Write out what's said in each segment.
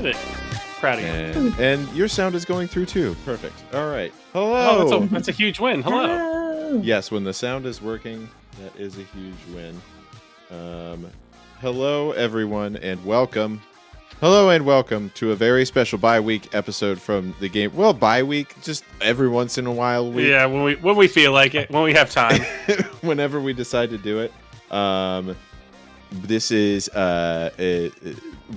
did it. Proud of you. And your sound is going through too. Perfect. All right. Hello. Oh, that's a huge win. Hello. Yes, when the sound is working, that is a huge win. Hello, everyone, and welcome. Hello and welcome to a very special bi-week episode from the game. Well, bi-week, just every once in a while. Yeah, when we feel like it, when we have time. Whenever we decide to do it. This is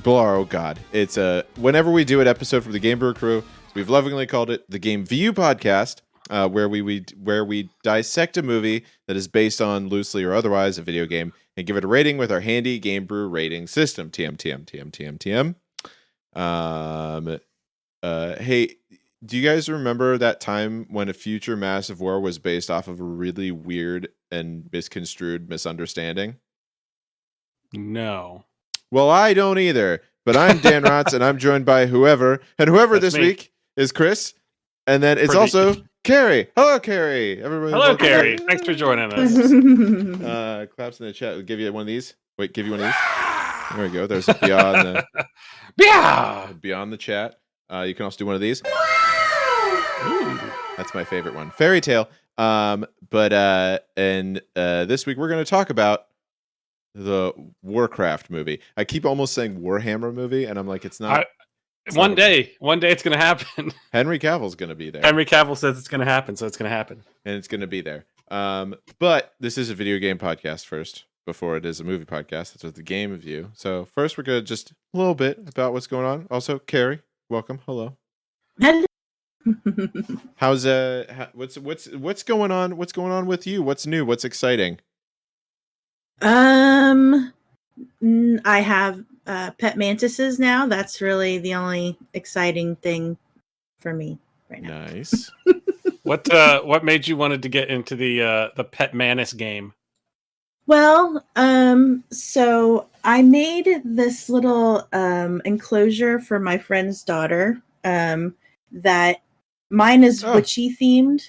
oh god, it's whenever we do an episode from the GameView crew, we've lovingly called it the GameView podcast, where we dissect a movie that is based on loosely or otherwise a video game and give it a rating with our handy GameView rating system. TM. Hey, do you guys remember that time when a future massive war was based off of a really weird and misconstrued misunderstanding? No. Well, I don't either. But I'm Dan Rotz, and I'm joined by whoever. And whoever That's this me. Week is Chris. And then it's also Kari. Hello, Kari. Everybody. Hello, Kari. Thanks for joining us. Claps in the chat. We'll give you one of these. Wait, give you one of these. There we go. There's beyond the chat. You can also do one of these. Ooh, that's my favorite one. Fairy Tale. This week we're going to talk about the Warcraft movie. I keep almost saying Warhammer movie, and I'm like, it's not. One day it's going to happen. Henry Cavill's going to be there. Henry Cavill says it's going to happen, so it's going to happen. And it's going to be there. But this is a video game podcast first, before it is a movie podcast. That's with the GameView. So first, we're going to just a little bit about what's going on. Also, Kari, welcome. Hello. Hello. How's what's going on? What's going on with you? What's new? What's exciting? I have pet mantises now. That's really the only exciting thing for me right now. Nice. What made you wanted to get into the pet mantis game? Well, so I made this little enclosure for my friend's daughter. That mine is witchy themed.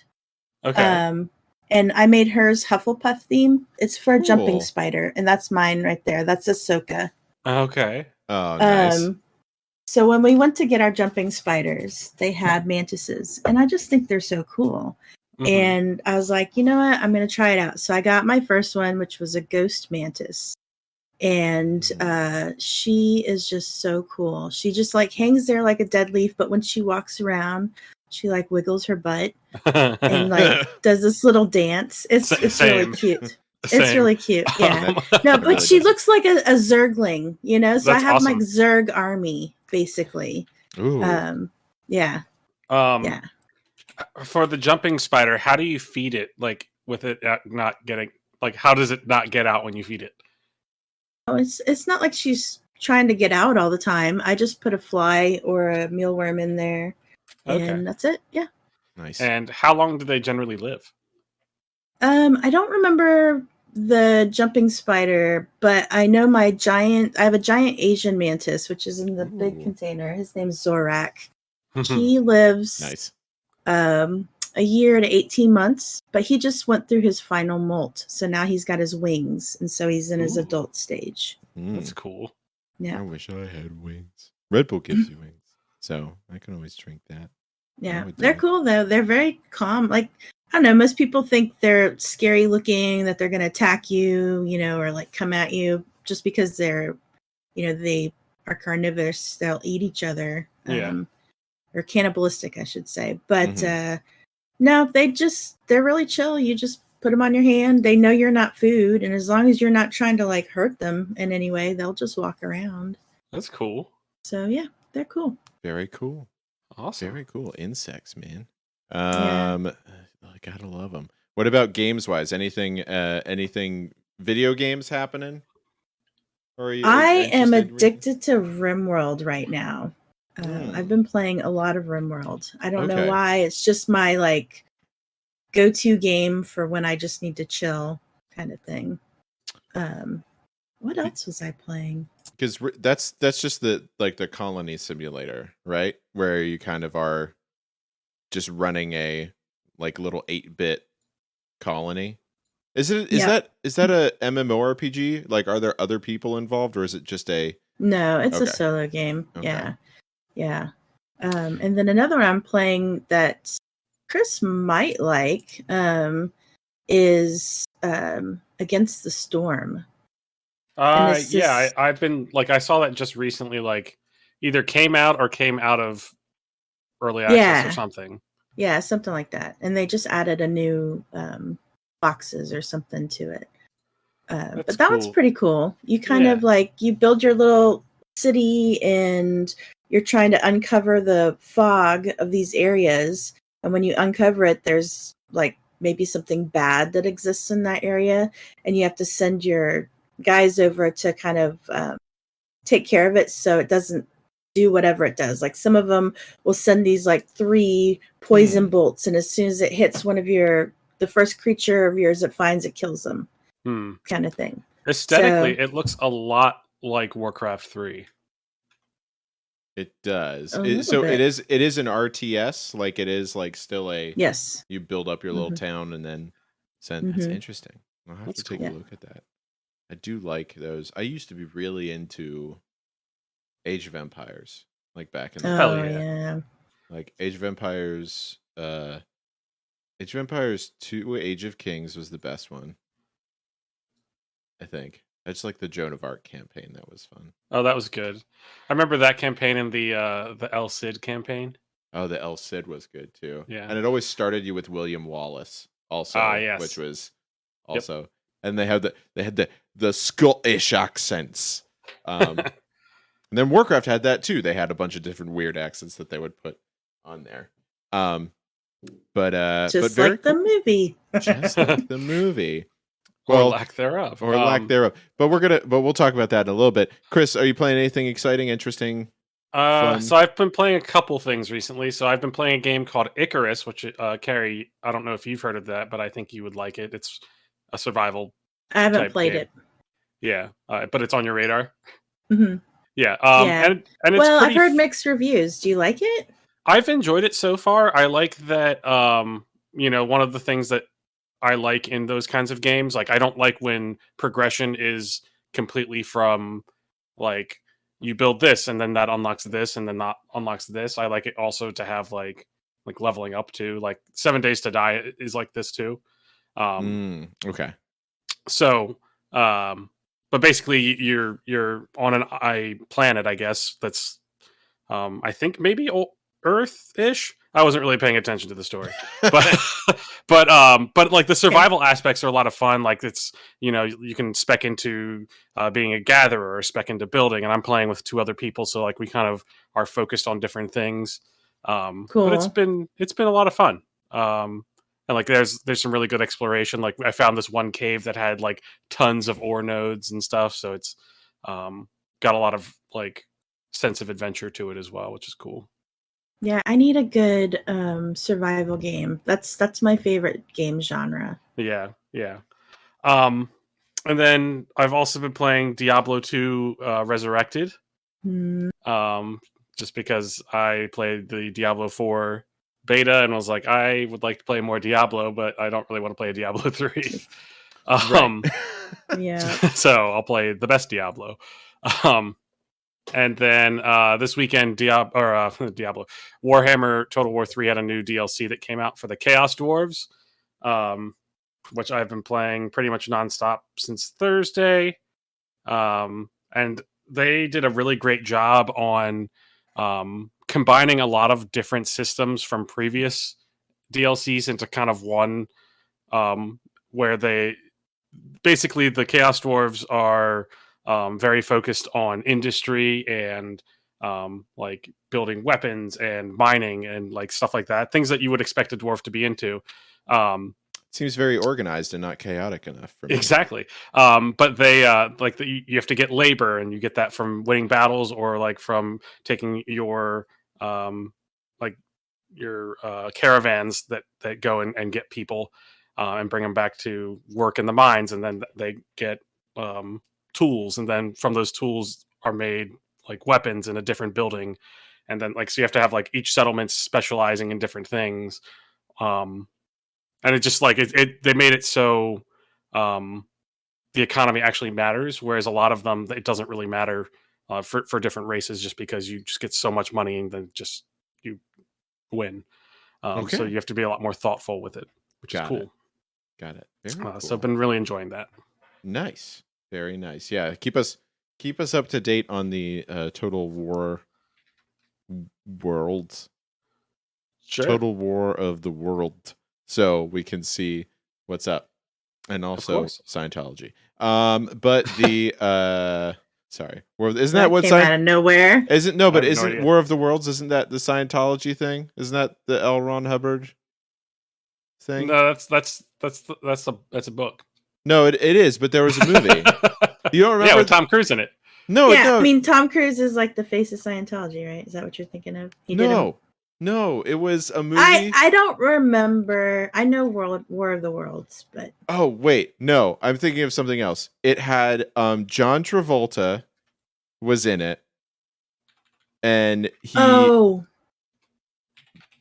Okay. And I made hers Hufflepuff theme. It's for a jumping spider, and that's mine right there. That's Ahsoka. Okay. Oh, nice. So when we went to get our jumping spiders, they had mantises, and I just think they're so cool. Mm-hmm. And I was like, you know what? I'm going to try it out. So I got my first one, which was a ghost mantis. And she is just so cool. She just like hangs there like a dead leaf, but when she walks around, she like wiggles her butt and like does this little dance. It's really cute. It's really cute. Yeah. No, but she looks like a Zergling, you know? So That's I have awesome. my Zerg army, basically. Ooh. Yeah. Yeah. For the jumping spider, how do you feed it? Like with it not getting, like, how does it not get out when you feed it? Oh, it's not like she's trying to get out all the time. I just put a fly or a mealworm in there. Okay. And that's it. Yeah. Nice. And how long do they generally live? I don't remember the jumping spider, but I know I have a giant Asian mantis, which is in the big container. His name's Zorak. He lives nice. A year to 18 months, but he just went through his final molt. So now he's got his wings, and so he's in his adult stage. That's cool. Yeah. I wish I had wings. Red Bull gives you wings, so I can always drink that. Yeah, they're cool though. They're very calm. Like, I don't know, most people think they're scary looking, that they're going to attack you, you know, or like come at you just because they're, you know, they are carnivorous. They'll eat each other. Or cannibalistic, I should say. But no, they're really chill. You just put them on your hand. They know you're not food. And as long as you're not trying to like hurt them in any way, they'll just walk around. That's cool. So yeah, they're cool. Very cool. Awesome. Very cool. Insects, man. I gotta love them. What about games wise? Anything video games happening? Or are you I am addicted to RimWorld right now. I've been playing a lot of RimWorld. I don't know why. It's just my like go-to game for when I just need to chill kind of thing. What else was I playing? Because that's just the colony simulator, right? Where you kind of are just running a like little 8-bit colony. Is that a MMORPG? Like, are there other people involved, or is it just a? No, it's a solo game. Okay. Yeah. Yeah. And then another one I'm playing that Chris might like is Against the Storm. And this Yeah, is I've been like I saw that just recently, like either came out or came out of early access or yeah, something. yeah, something like that. And they just added a new boxes or something to it. That's But that one's cool. pretty cool. You kind Yeah. of like you build your little city and you're trying to uncover the fog of these areas. And when you uncover it, there's like maybe something bad that exists in that area, and you have to send your guys over to kind of take care of it so it doesn't do whatever it does. Like some of them will send these like 3 poison bolts, and as soon as it hits the first creature of yours it finds, it kills them, kind of thing. Aesthetically, So it looks a lot like Warcraft 3. It does. a little So bit. it is an RTS, like it is like still a Yes. you build up your little town and then send. That's interesting. I'll have That's to take cool. a look at that. I do like those. I used to be really into Age of Empires, like back in the Hell Oh yeah. yeah. like Age of Empires. Age of Empires 2, Age of Kings was the best one, I think. I just like the Joan of Arc campaign. That was fun. Oh, that was good. I remember that campaign and the El Cid campaign. Oh, the El Cid was good too. Yeah. And it always started you with William Wallace, also, yes. which was Yep. also, and they had the Scottish accents. And then Warcraft had that too. They had a bunch of different weird accents that they would put on there. But Just very like the movie. just like the movie. Or Well, lack thereof. or lack thereof. But we'll talk about that in a little bit. Chris, are you playing anything exciting, interesting? Fun? So I've been playing a couple things recently. So I've been playing a game called Icarus, which Carrie, I don't know if you've heard of that, but I think you would like it. It's a survival I haven't type played game. it. Yeah, but it's on your radar. Mm-hmm. Yeah. Yeah. And it's Well, pretty I've heard mixed reviews. Do you like it? I've enjoyed it so far. I like that. One of the things that I like in those kinds of games, like I don't like when progression is completely from like you build this and then that unlocks this and then that unlocks this. I like it also to have like leveling up to like 7 Days to Die is like this too. Okay. So, but basically you're on a planet, I guess that's I think maybe Earth-ish. I wasn't really paying attention to the story, but but like the survival aspects are a lot of fun. Like it's you can spec into being a gatherer or spec into building, and I'm playing with 2 other people, so like we kind of are focused on different things. But it's Cool. been a lot of fun. And like there's some really good exploration. Like I found this one cave that had like tons of ore nodes and stuff, so it's got a lot of like sense of adventure to it as well, which is cool. Yeah, I need a good survival game. That's my favorite game genre. Yeah. And then I've also been playing Diablo 2 Resurrected. Mm. Just because I played the Diablo 4 beta and was like, I would like to play more Diablo, but I don't really want to play a Diablo 3. Yeah. So I'll play the best Diablo. And then this weekend, Diablo Warhammer Total War 3 had a new DLC that came out for the Chaos Dwarves, which I've been playing pretty much nonstop since Thursday. And they did a really great job on combining a lot of different systems from previous DLCs into kind of one, where they basically the Chaos Dwarves are very focused on industry and like building weapons and mining and like stuff like that, things that you would expect a dwarf to be into. Seems very organized and not chaotic enough for me. Exactly. But they you have to get labor, and you get that from winning battles or like from taking your caravans that go and get people and bring them back to work in the mines, and then they get tools, and then from those tools are made like weapons in a different building, and then like so you have to have like each settlement specializing in different things. And it just like they made it so the economy actually matters, whereas a lot of them it doesn't really matter for different races, just because you just get so much money and then just you win. So you have to be a lot more thoughtful with it, which is cool. Got it. Very cool. So I've been really enjoying that. Nice. Very nice. Yeah. Keep us up to date on the Total War worlds. Sure. Total War of the World, so we can see what's up, and also Scientology. But the sorry, isn't that what came out of nowhere? Isn't no, but isn't War of the Worlds? Isn't that the Scientology thing? Isn't that the L. Ron Hubbard thing? No, that's a book. No, it is, but there was a movie. You don't remember? Yeah, with Tom Cruise in it. No, I mean Tom Cruise is like the face of Scientology, right? Is that what you're thinking of? No, it was a movie. I don't remember. I know War of the Worlds, but oh wait, no, I'm thinking of something else. It had John Travolta was in it, and he not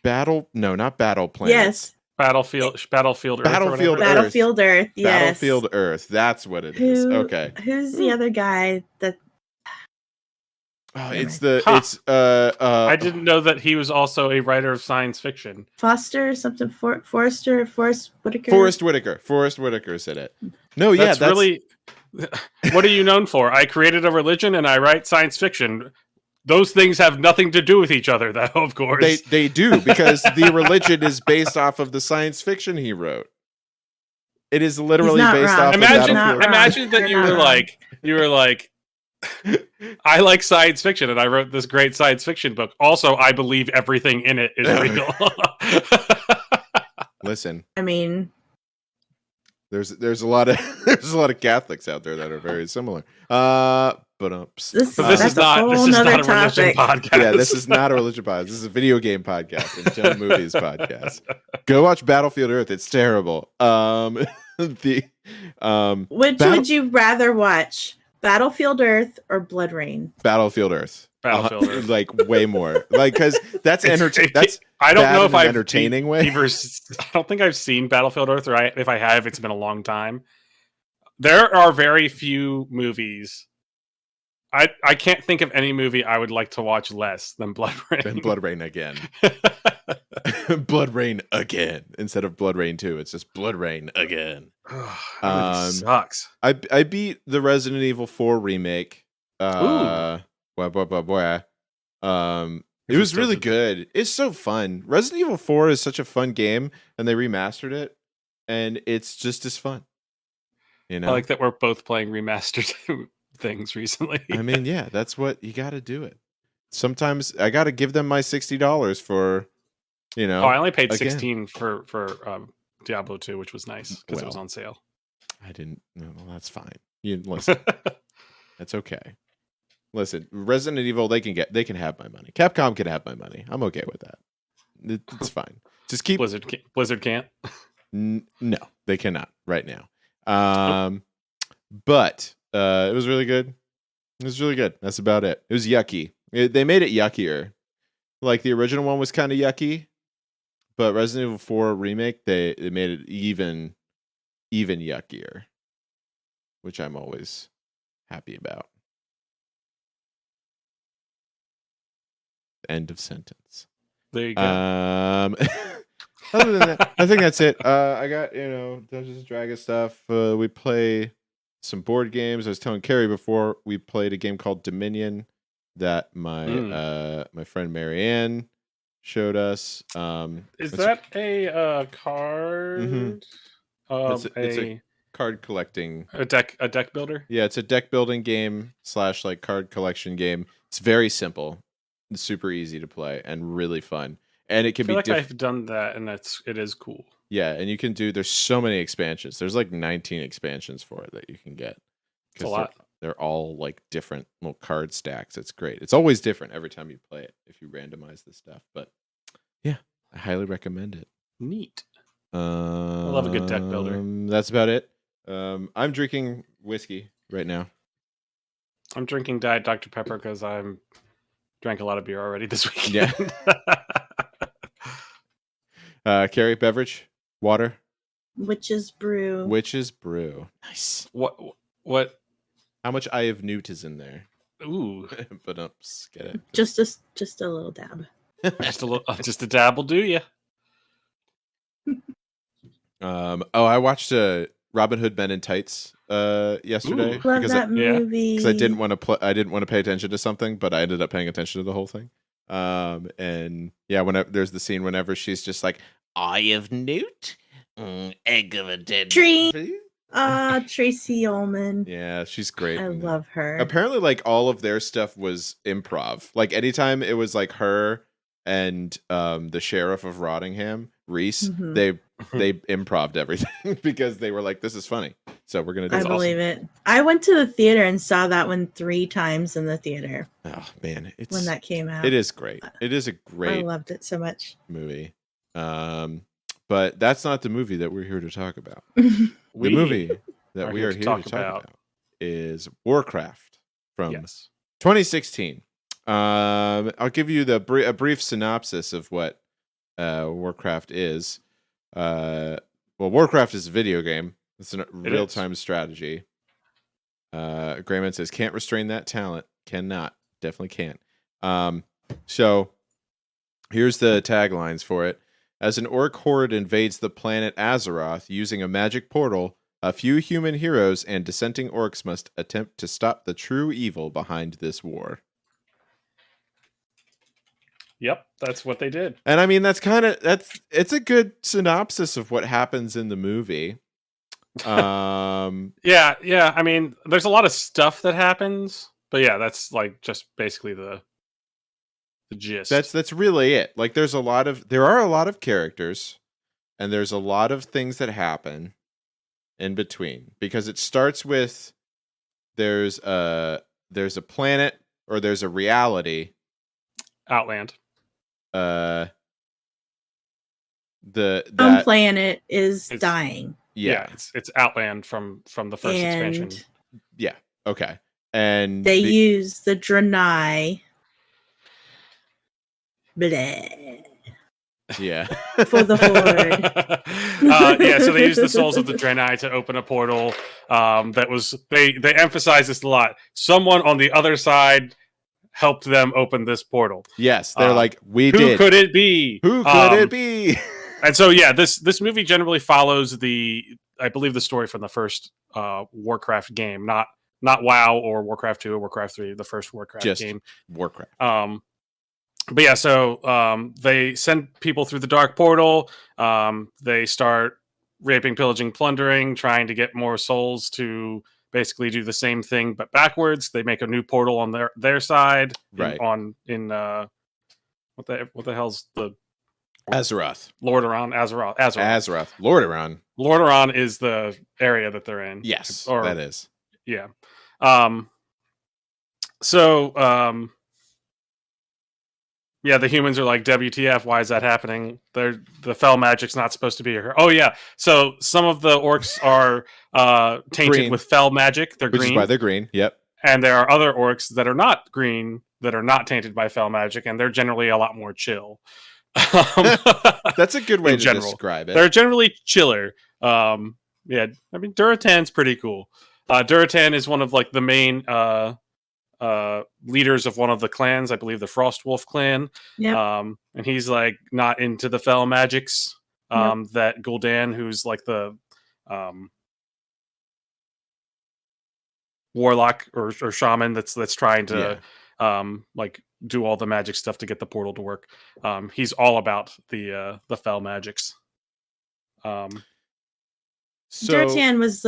Battle Planet. Yes, Battlefield Earth. Battlefield Earth. Yes, Battlefield Earth. That's what it is. Okay. Who's the other guy that? Oh, I didn't know that he was also a writer of science fiction. Forrest Whitaker. Forrest Whitaker said it. No, that's really. What are you known for? I created a religion and I write science fiction. Those things have nothing to do with each other, though. Of course, they do, because the religion is based off of the science fiction he wrote. It is literally based off. Imagine that you were like. I like science fiction, and I wrote this great science fiction book. Also, I believe everything in it is real. Listen, I mean, there's a lot of Catholics out there that are very similar. This is not a religion podcast. Yeah, this is not a religion podcast. This is a video game podcast and John Movies podcast. Go watch Battlefield Earth. It's terrible. Which would you rather watch? Battlefield Earth or Blood Rain? Battlefield Earth. Battlefield Earth. Like way more. Like, because that's entertaining. That's I don't know if I've entertaining way. I don't think I've seen Battlefield Earth, or if I have, it's been a long time. There are very few movies. I can't think of any movie I would like to watch less than Blood Rain. Than Blood Rain again. Blood Rain again. Instead of Blood Rain 2, it's just Blood Rain again. Sucks. I beat the Resident Evil 4 remake. It was really good. It's so fun. Resident Evil 4 is such a fun game, and they remastered it, and it's just as fun. You know, I like that we're both playing remastered things recently. I mean, yeah, that's what you got to do it. Sometimes I got to give them my $60 for, you know. Oh, I only paid $16 for Diablo 2, which was nice because it was on sale. I didn't. No, that's fine. You listen. That's okay. Listen, Resident Evil, they can have my money. Capcom can have my money. I'm okay with that. It's fine. Just keep Blizzard can't. No, they cannot right now. But it was really good. It was really good. That's about it. It was yucky. They made it yuckier. Like the original one was kind of yucky, but Resident Evil 4 remake, they made it even yuckier, which I'm always happy about. End of sentence. There you go. Other than that, I think that's it. I got, Dungeons and Dragons stuff. We play some board games. I was telling Kari before, we played a game called Dominion that my friend Marianne showed us. Is that a card? Mm-hmm. It's a card collecting. A deck builder? Yeah, it's a deck building game / like card collection game. It's very simple. It's super easy to play and really fun. And it can be I've done that, and it is cool. Yeah, and you can there's so many expansions. There's like 19 expansions for it that you can get. It's a lot. They're all like different little card stacks. It's great. It's always different every time you play it if you randomize the stuff. But yeah, I highly recommend it. Neat. I love a good deck builder. That's about it. I'm drinking whiskey right now. I'm drinking Diet Dr. Pepper because I'm drank a lot of beer already this weekend. Yeah. Kari, beverage, water. Witch's Brew. Witch's Brew. Nice. What? How much Eye of Newt is in there? Ooh, But get it. Just a little dab. just a dab will do you. I watched Robin Hood Men in Tights yesterday. Ooh. Love that movie. Because I didn't want to pay attention to something, but I ended up paying attention to the whole thing. And yeah, whenever there's the scene whenever she's just like, "Eye of Newt, egg of a dead Tree." tree." Tracy Ullman. Yeah, she's great. I love her. Apparently, like all of their stuff was improv. Like anytime it was like her and the sheriff of Rottingham, Reese, they improv'd everything because they were like, "This is funny." So we're gonna do. I believe it. I went to the theater and saw that one 3 times in the theater. Oh man, when that came out, it is great. It is a great. I loved it so much. Movie. But that's not the movie that we're here to talk about. The movie that we are here to talk about is Warcraft from 2016. I'll give you a brief synopsis of what Warcraft is. Warcraft is a video game. It's a real-time strategy. Grayman says, can't restrain that talent. Cannot. Definitely can't. So here's the taglines for it. As an orc horde invades the planet Azeroth using a magic portal, a few human heroes and dissenting orcs must attempt to stop the true evil behind this war. Yep, that's what they did. And I mean, it's a good synopsis of what happens in the movie. Yeah. I mean, there's a lot of stuff that happens, but yeah, that's like just basically the gist. That's really it. Like there are a lot of characters and there's a lot of things that happen in between, because it starts with there's a planet, or there's a reality, Outland. The planet is dying. Yeah, it's Outland from the first expansion. Yeah. Okay. And they use the Draenei. Bleh. Yeah. For the Horde. So they use the souls of the Draenei to open a portal. They emphasize this a lot. Someone on the other side helped them open this portal. Yes, they're like, we who did. Who could it be? Who could it be? And so yeah, this movie generally follows I believe the story from the first Warcraft game, not WoW or Warcraft 2 or Warcraft 3, the first Warcraft game. Warcraft. But yeah, so they send people through the dark portal. They start raping, pillaging, plundering, trying to get more souls to basically do the same thing but backwards. They make a new portal on their side, right? What the hell's the Azeroth? Azeroth. Lordaeron is the area that they're in. Yes, that is. Yeah. Yeah, the humans are like, WTF, why is that happening? The fel magic's not supposed to be here. Oh, yeah. So some of the orcs are tainted green with fel magic. They're green. Which is why they're green, yep. And there are other orcs that are not green, that are not tainted by fel magic, and they're generally a lot more chill. That's a good way to describe it. They're generally chiller. Yeah, I mean, Durotan's pretty cool. Durotan is one of like the main... leaders of one of the clans, I believe the Frostwolf clan. Yep. And he's like not into the fel magics. That Gul'dan, who's like the warlock or shaman that's trying to like do all the magic stuff to get the portal to work. He's all about the fel magics. Durotan was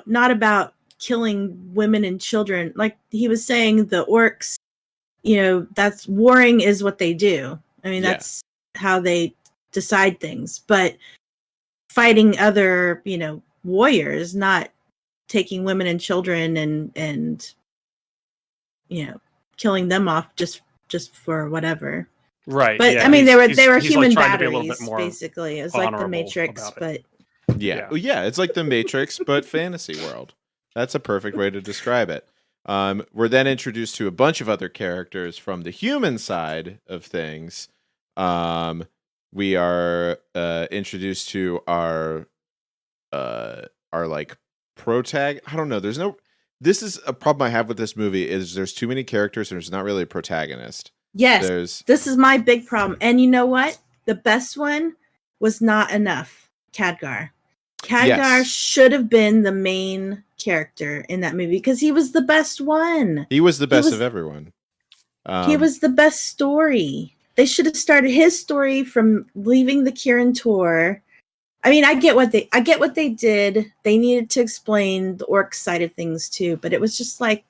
not about killing women and children. Like he was saying, the orcs, that's warring is what they do. I mean, that's how they decide things. But fighting other, warriors, not taking women and children and killing them off just for whatever. Right. But yeah, I mean, they were human like batteries, basically. It's like the Matrix, but yeah, it's like the Matrix, but fantasy world. That's a perfect way to describe it. We're then introduced to a bunch of other characters from the human side of things. We are introduced to our like protag. I don't know. this is a problem I have with this movie is there's too many characters and there's not really a protagonist. Yes, this is my big problem. And you know what? The best one was not enough. Khadgar. Khadgar should have been the main character in that movie because he was the best one. He was the best of everyone. He was the best story. They should have started his story from leaving the Kirin tour. I mean, I get what they did. They needed to explain the orc side of things too, but it was just like,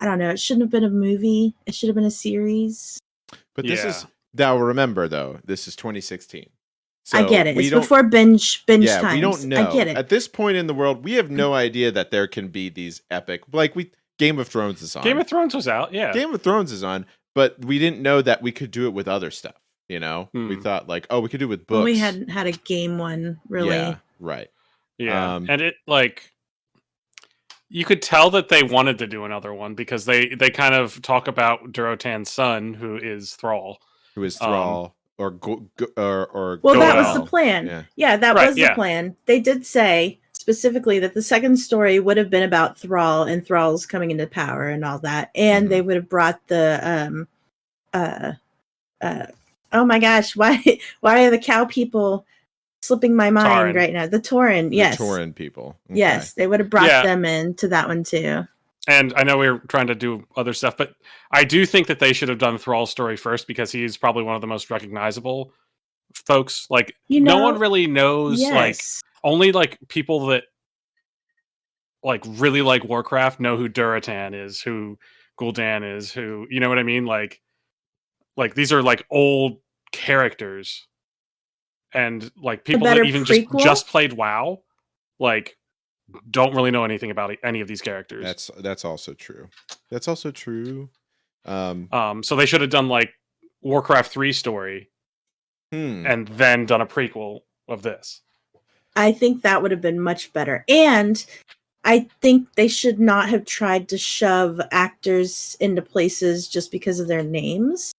I don't know. It shouldn't have been a movie. It should have been a series. But this is now. Remember though, this is 2016. So I get it. It's before binge times. We don't know. I get it. At this point in the world, we have no idea that there can be these epic, Game of Thrones is on. Game of Thrones was out, yeah. Game of Thrones is on, but we didn't know that we could do it with other stuff. You know, we thought we could do it with books. We hadn't had a game one really. Yeah, right. Yeah, and it you could tell that they wanted to do another one because they kind of talk about Durotan's son, who is Thrall. Or well, that was the plan. Yeah, that was the plan. They did say specifically that the second story would have been about Thrall and Thrall's coming into power and all that, and they would have brought the oh my gosh, why are the cow people slipping my mind right now? The Tauren, yes, the Tauren people. Okay. Yes, they would have brought them into that one too. And I know we were trying to do other stuff, but I do think that they should have done Thrall's story first because he's probably one of the most recognizable folks. Like, no one really knows, only people that really like Warcraft know who Durotan is, who Gul'dan is, who, you know what I mean? Like these are old characters, and people that even just played WoW, don't really know anything about any of these characters. That's also true. That's also true. So they should have done Warcraft 3 story, and then done a prequel of this. I think that would have been much better. And I think they should not have tried to shove actors into places just because of their names.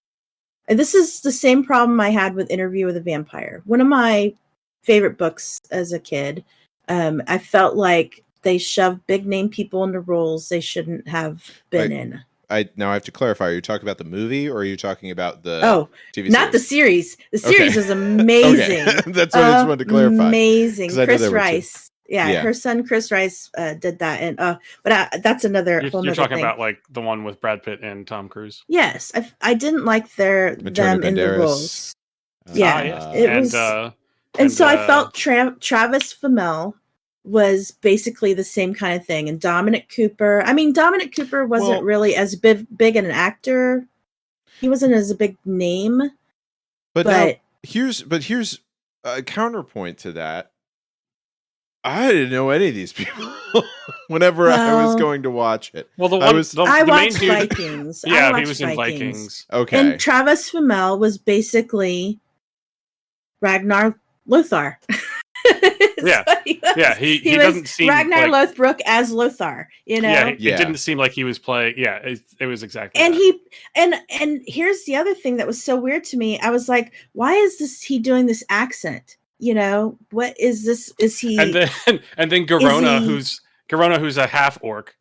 And this is the same problem I had with Interview with a Vampire. One of my favorite books as a kid. I felt like they shoved big name people into roles they shouldn't have been in. Now I have to clarify. Are you talking about the movie or are you talking about the TV series? Not the series. The series is amazing. Okay. That's what I just wanted to clarify. Amazing. Chris Rice. Yeah, her son Chris Rice did that, and but that's another. You're talking about the one with Brad Pitt and Tom Cruise. Yes, I didn't like them in the roles. It was. And so I felt Travis Fimmel was basically the same kind of thing. And Dominic Cooper. I mean, Dominic Cooper wasn't really as big an actor. He wasn't as a big name. But here's a counterpoint to that. I didn't know any of these people whenever I was going to watch it. Well, I watched Vikings. Yeah, he was in Vikings. Okay. And Travis Fimmel was basically Ragnar Lothar. He doesn't seem Ragnar Lothbrok as Lothar, you know. It didn't seem like he was playing. It was exactly. And and here's the other thing that was so weird to me. I was like, why is he doing this accent? You know, what is this? Is he? And then Garona, who's a half orc,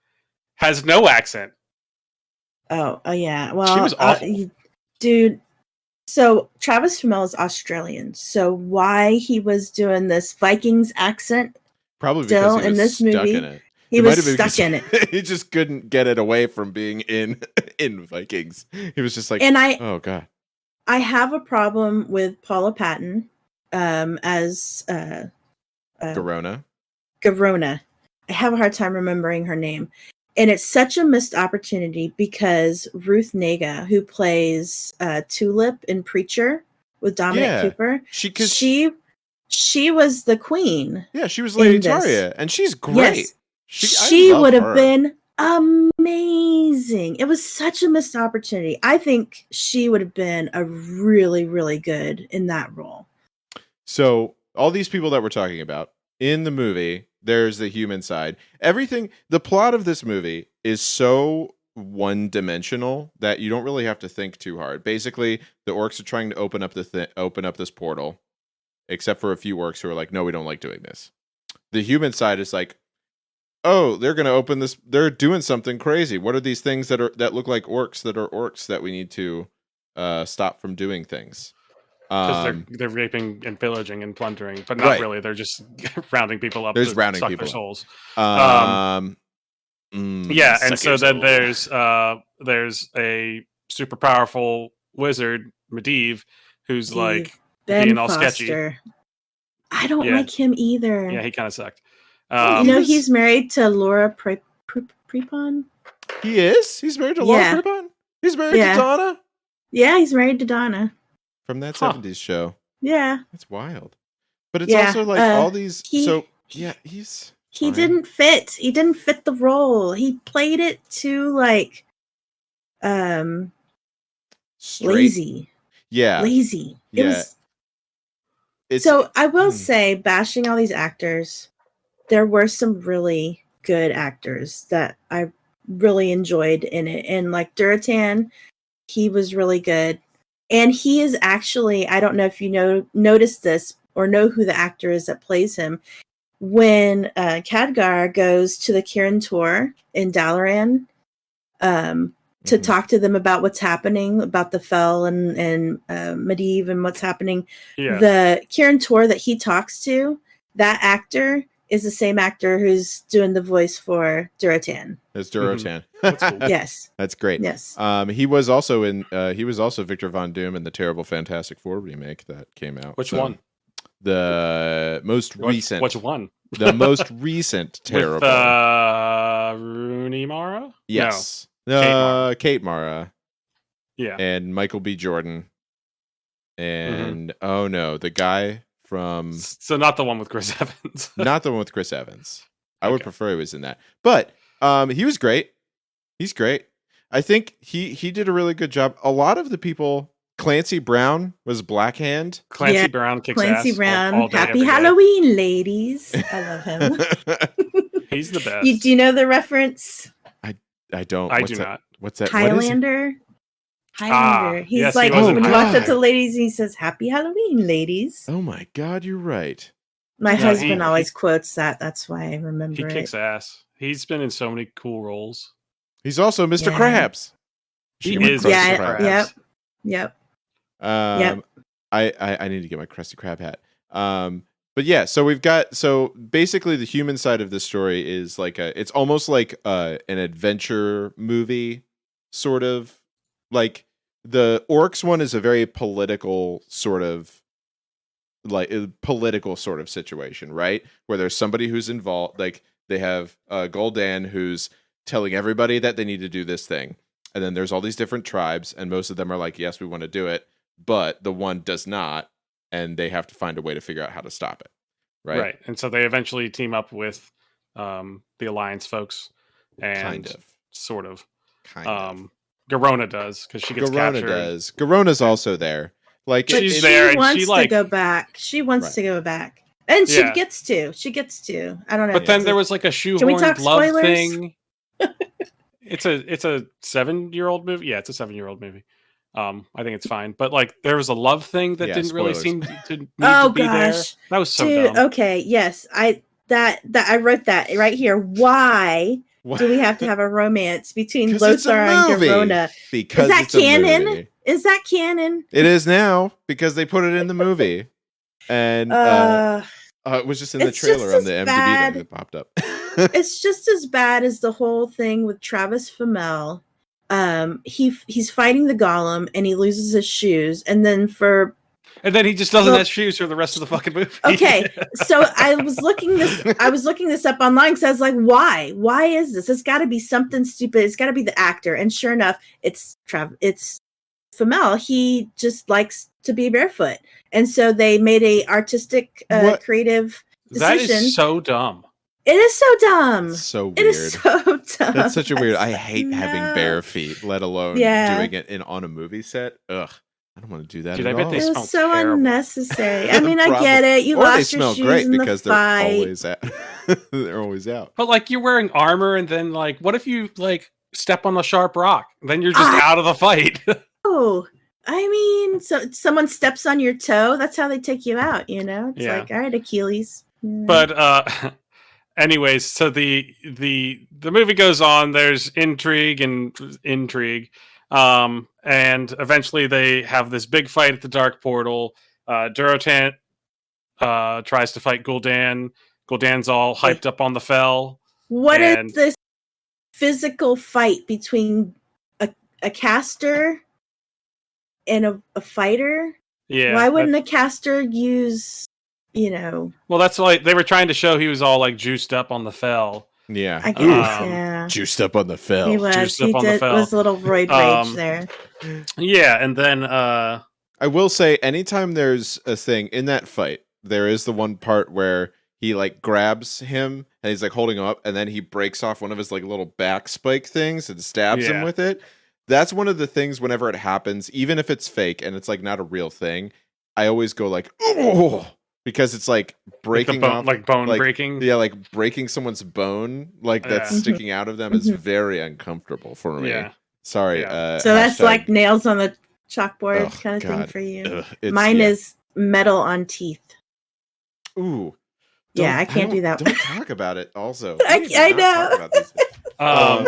has no accent. Oh yeah. Well, she was awful, dude. So Travis Fimmel is Australian. So why he was doing this Vikings accent? Probably still because he was in this movie. In it. He was stuck in it. He just couldn't get it away from being in Vikings. He was just like, oh god. I have a problem with Paula Patton as Garona. I have a hard time remembering her name. And it's such a missed opportunity because Ruth Negga, who plays Tulip in Preacher with Dominic Cooper, she was the queen. Yeah, she was Lady Taria, and she's great. Yes, she would have been amazing. It was such a missed opportunity. I think she would have been a really, really good in that role. So all these people that we're talking about in the movie, there's the human side. Everything, the plot of this movie is so one-dimensional that you don't really have to think too hard. Basically, the orcs are trying to open up this portal, except for a few orcs who are like, no, we don't like doing this. The human side is like, oh, they're going to open this. They're doing something crazy. What are these things that look like orcs that are orcs that we need to stop from doing things? Because they're raping and pillaging and plundering, but not really. They're just rounding people up. There's rounding suck people their souls. Yeah, and so then there's a super powerful wizard, Medivh, who's like Ben being all Foster. sketchy. I don't like him either. Yeah, he kind of sucked. He's married to Laura Prepon. He is? He's married to Laura Prepon? He's married to Donna? Yeah, he's married to Donna. From that 70s show. Yeah. That's wild. But it's also like all these... He didn't fit. He didn't fit the role. He played it too, like... lazy. Yeah. Lazy. So I will say, bashing all these actors, there were some really good actors that I really enjoyed in it. And like Duratan, he was really good. And he is actually, I don't know if you noticed this or know who the actor is that plays him. When Khadgar goes to the Kirin Tor in Dalaran to talk to them about what's happening, about the Fel and Medivh and what's happening, the Kirin Tor that he talks to, that actor is the same actor who's doing the voice for Duratan. It's Duratan. That's cool. Yes. That's great. Yes. He was also Victor Von Doom in the terrible Fantastic Four remake that came out. Which one? The most recent. Which one? The most recent terrible. With Rooney Mara? Yes. No. Kate Mara. Yeah. And Michael B. Jordan. And the guy from... So not the one with Chris Evans. Not the one with Chris Evans. I would prefer he was in that. But he was great. He's great. I think he did a really good job. A lot of the people... Clancy Brown was Black Hand. Clancy Brown kicks Clancy ass. Brown. All day, Happy Halloween, ladies. I love him. He's the best. Do you know the reference? I don't. I do not. What's that? Highlander. Highlander. He's yes, like, he when he walks up to ladies, he says, Happy Halloween, ladies. Oh my God, you're right. My husband always quotes that. That's why I remember it. He kicks ass. He's been in so many cool roles. He's also Mr. Krabs. He is Mr. Krabs. Yep. I need to get my Krusty Krab hat. But yeah, so basically the human side of this story is like it's almost like an adventure movie, sort of. Like the orcs one is a very political sort of situation, right? Where there's somebody who's involved, like they have Gul'dan who's telling everybody that they need to do this thing. And then there's all these different tribes, and most of them are like, yes, we want to do it. But the one does not, and they have to find a way to figure out how to stop it. Right. And so they eventually team up with the Alliance folks. And sort of. Garona does, because she gets captured. Garona's also there. Like she's there, and she wants to go back. She wants to go back. And she gets to. I don't know. But then there was like a shoehorned love thing. It's a 7-year-old movie. Yeah, it's a 7-year-old movie. I think it's fine. But like there was a love thing that didn't really seem to need to be there. That was so dumb. Okay, yes. I wrote that right here. Why do we have to have a romance between Lothar and Garona? Because is that canon? Is that canon? It is now because they put it in the movie. And it was just in the trailer on the MDB that popped up. It's just as bad as the whole thing with Travis Fimmel. He's fighting the golem and he loses his shoes, and then he just doesn't have shoes for the rest of the fucking movie. Okay, so I was looking this up online because I was like, why is this? It's got to be something stupid. It's got to be the actor. And sure enough, it's Fimmel. He just likes to be barefoot, and so they made a artistic creative decision. That is so dumb. It is so dumb. So weird. It is so dumb. That's such a weird. I hate having bare feet, let alone doing it on a movie set. Ugh, I don't want to do that. I bet they smell so terrible. Unnecessary. I mean, I get it. You lost your shoes great in the because fight. they're always out. But like you're wearing armor, and then like, what if you like step on a sharp rock? Then you're just out of the fight. Oh, I mean, so someone steps on your toe. That's how they take you out. You know, it's like, all right, Achilles. But anyways, so the movie goes on. There's intrigue, and eventually they have this big fight at the Dark Portal. Durotan tries to fight Gul'dan. Gul'dan's all hyped up on the fell. What is this physical fight between a caster and a fighter? Yeah. Why wouldn't a caster use, Well, that's why they were trying to show he was all like juiced up on the fell. Yeah. I guess, yeah. Juiced up on the fell. He was. Juiced up on the fell. Was a little roid rage there. Yeah, and then I will say, anytime there's a thing in that fight, there is the one part where he like grabs him and he's like holding him up, and then he breaks off one of his like little back spike things and stabs him with it. That's one of the things whenever it happens, even if it's fake and it's like not a real thing, I always go like, oh, because it's like breaking off, like bone breaking. Yeah, like breaking someone's bone, like that's sticking out of them is very uncomfortable for me. Yeah. Sorry. Yeah. So that's like nails on the chalkboard kind of thing for you. Mine is metal on teeth. Ooh. Yeah, I can't do that. Don't talk about it. Also, I know.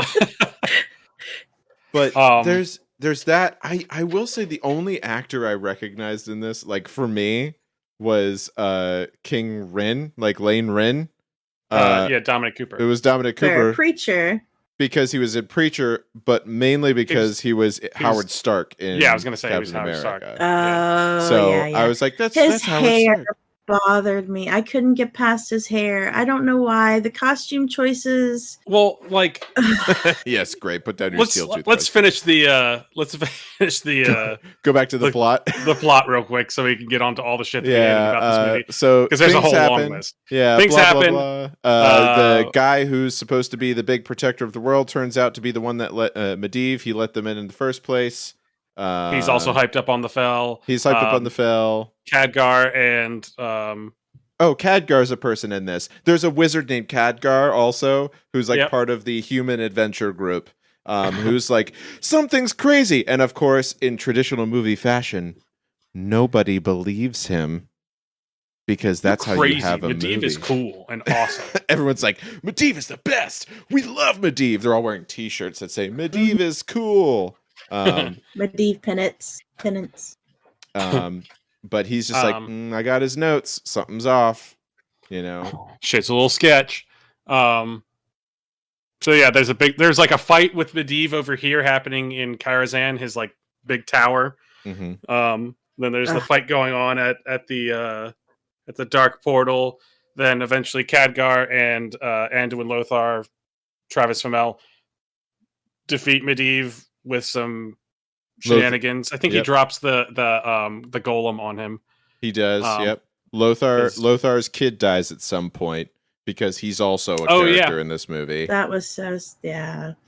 But there's that. I will say the only actor I recognized in this, like for me, was King Rin, like Lane Rin. Dominic Cooper. It was Dominic Cooper, Preacher, because he was a preacher, but mainly because he was Howard Stark in. Yeah, I was gonna say Captain he was Howard Stark. I was like, that's his Howard hair Stark. Bothered me. I couldn't get past his hair. I don't know why. The costume choices. Well, like yes, great. Put down your steel toothbrush. Let's finish the go back to the plot. The plot real quick, so we can get onto all the shit about this movie. So because there's a whole long list. Yeah, things happen. The guy who's supposed to be the big protector of the world turns out to be the one that let Medivh. He let them in the first place. He's also hyped up on the fell. He's hyped up on the fell. Khadgar and Khadgar's a person in this. There's a wizard named Khadgar also, who's like part of the human adventure group, who's like, something's crazy. And of course, in traditional movie fashion, nobody believes him because that's how you have a movie. Medivh is cool and awesome. Everyone's like, Medivh is the best. We love Medivh. They're all wearing t-shirts that say Medivh is cool. Medivh penance. But he's just like, I got his notes. Something's off. Shit's a little sketch. So yeah, there's like a fight with Medivh over here happening in Karazhan, his like big tower. Mm-hmm. Then there's the fight going on at the Dark Portal. Then eventually Khadgar and Anduin Lothar, Travis Fimmel defeat Medivh with some shenanigans. I think he drops the golem on him. He does. Yep. Lothar's kid dies at some point because he's also a character in this movie. That was so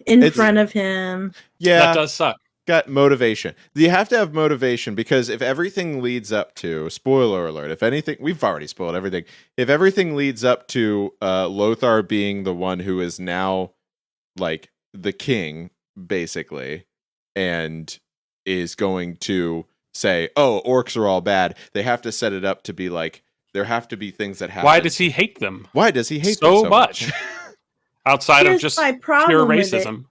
in front of him. Yeah, that does suck. Got motivation. You have to have motivation because if everything leads up to, spoiler alert, if anything, we've already spoiled everything. If everything leads up to Lothar being the one who is now like the king, basically, and is going to say, oh, orcs are all bad, they have to set it up to be like, there have to be things that happen. Why does he hate them? Why does he hate so them much? Outside of just pure racism.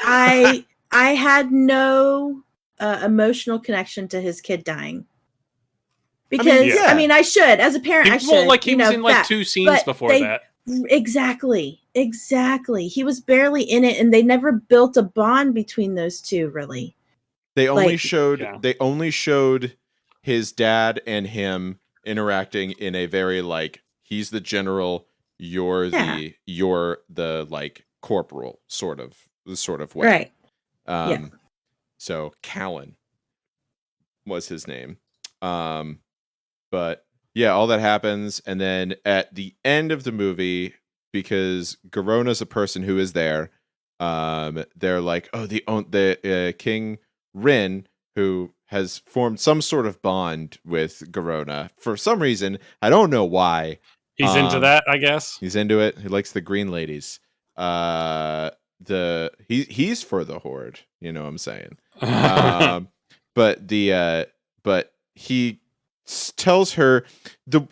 I had no emotional connection to his kid dying. Because, I should. As a parent, I should. Well, like he was in like 2 scenes before that. Exactly. He was barely in it, and they never built a bond between those two, really. They only showed his dad and him interacting in a very like, he's the general, you're the like corporal sort of way. Right. So Callan was his name. But yeah, all that happens, and then at the end of the movie, because Garona's a person who is there, they're like, oh, the King Rin, who has formed some sort of bond with Garona for some reason. I don't know why. He's into that, I guess. He's into it. He likes the green ladies. He's for the Horde. You know what I'm saying? But he tells her the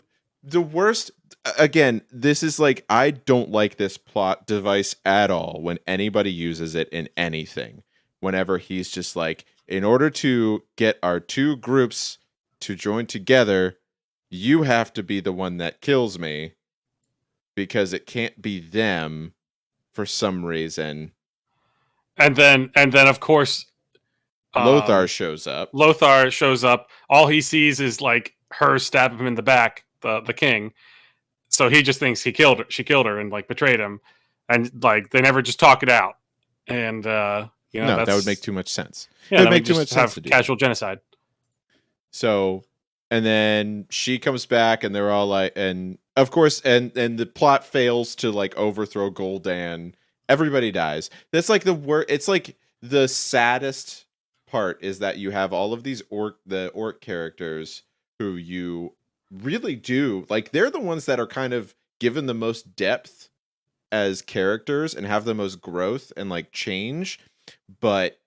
worst. again, this is like, I don't like this plot device at all when anybody uses it in anything. Whenever he's just like, in order to get our two groups to join together, you have to be the one that kills me because it can't be them for some reason. And then of course, Lothar shows up. Lothar shows up. All he sees is like her stab him in the back, the king. So he just thinks she killed her and like betrayed him, and like they never just talk it out. And you know, no, that would make too much sense. Yeah, it would make too much sense to do casual genocide. So, and then she comes back, and they're all like, and of course, and the plot fails to like overthrow Gul'dan. Everybody dies. That's like it's like the saddest part is that you have all of these orc characters who you really do like. They're the ones that are kind of given the most depth as characters and have the most growth and like change, but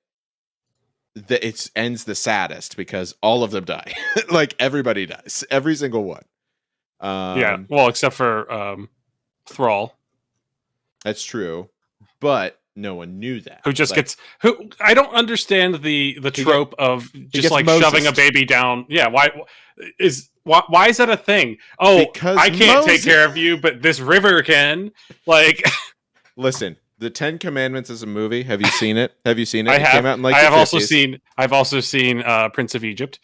it ends the saddest because all of them die. Like everybody dies, every single one. Yeah, well, except for Thrall. That's true, but no one knew that. Who just gets who? I don't understand the trope of just like shoving a baby down. Yeah, why is that a thing? Oh, because I can't take care of you, but this river can. Like, listen, the 10 Commandments is a movie. Have you seen it? Have you seen it? I have. It came out in like I have 50s. I've also seen Prince of Egypt.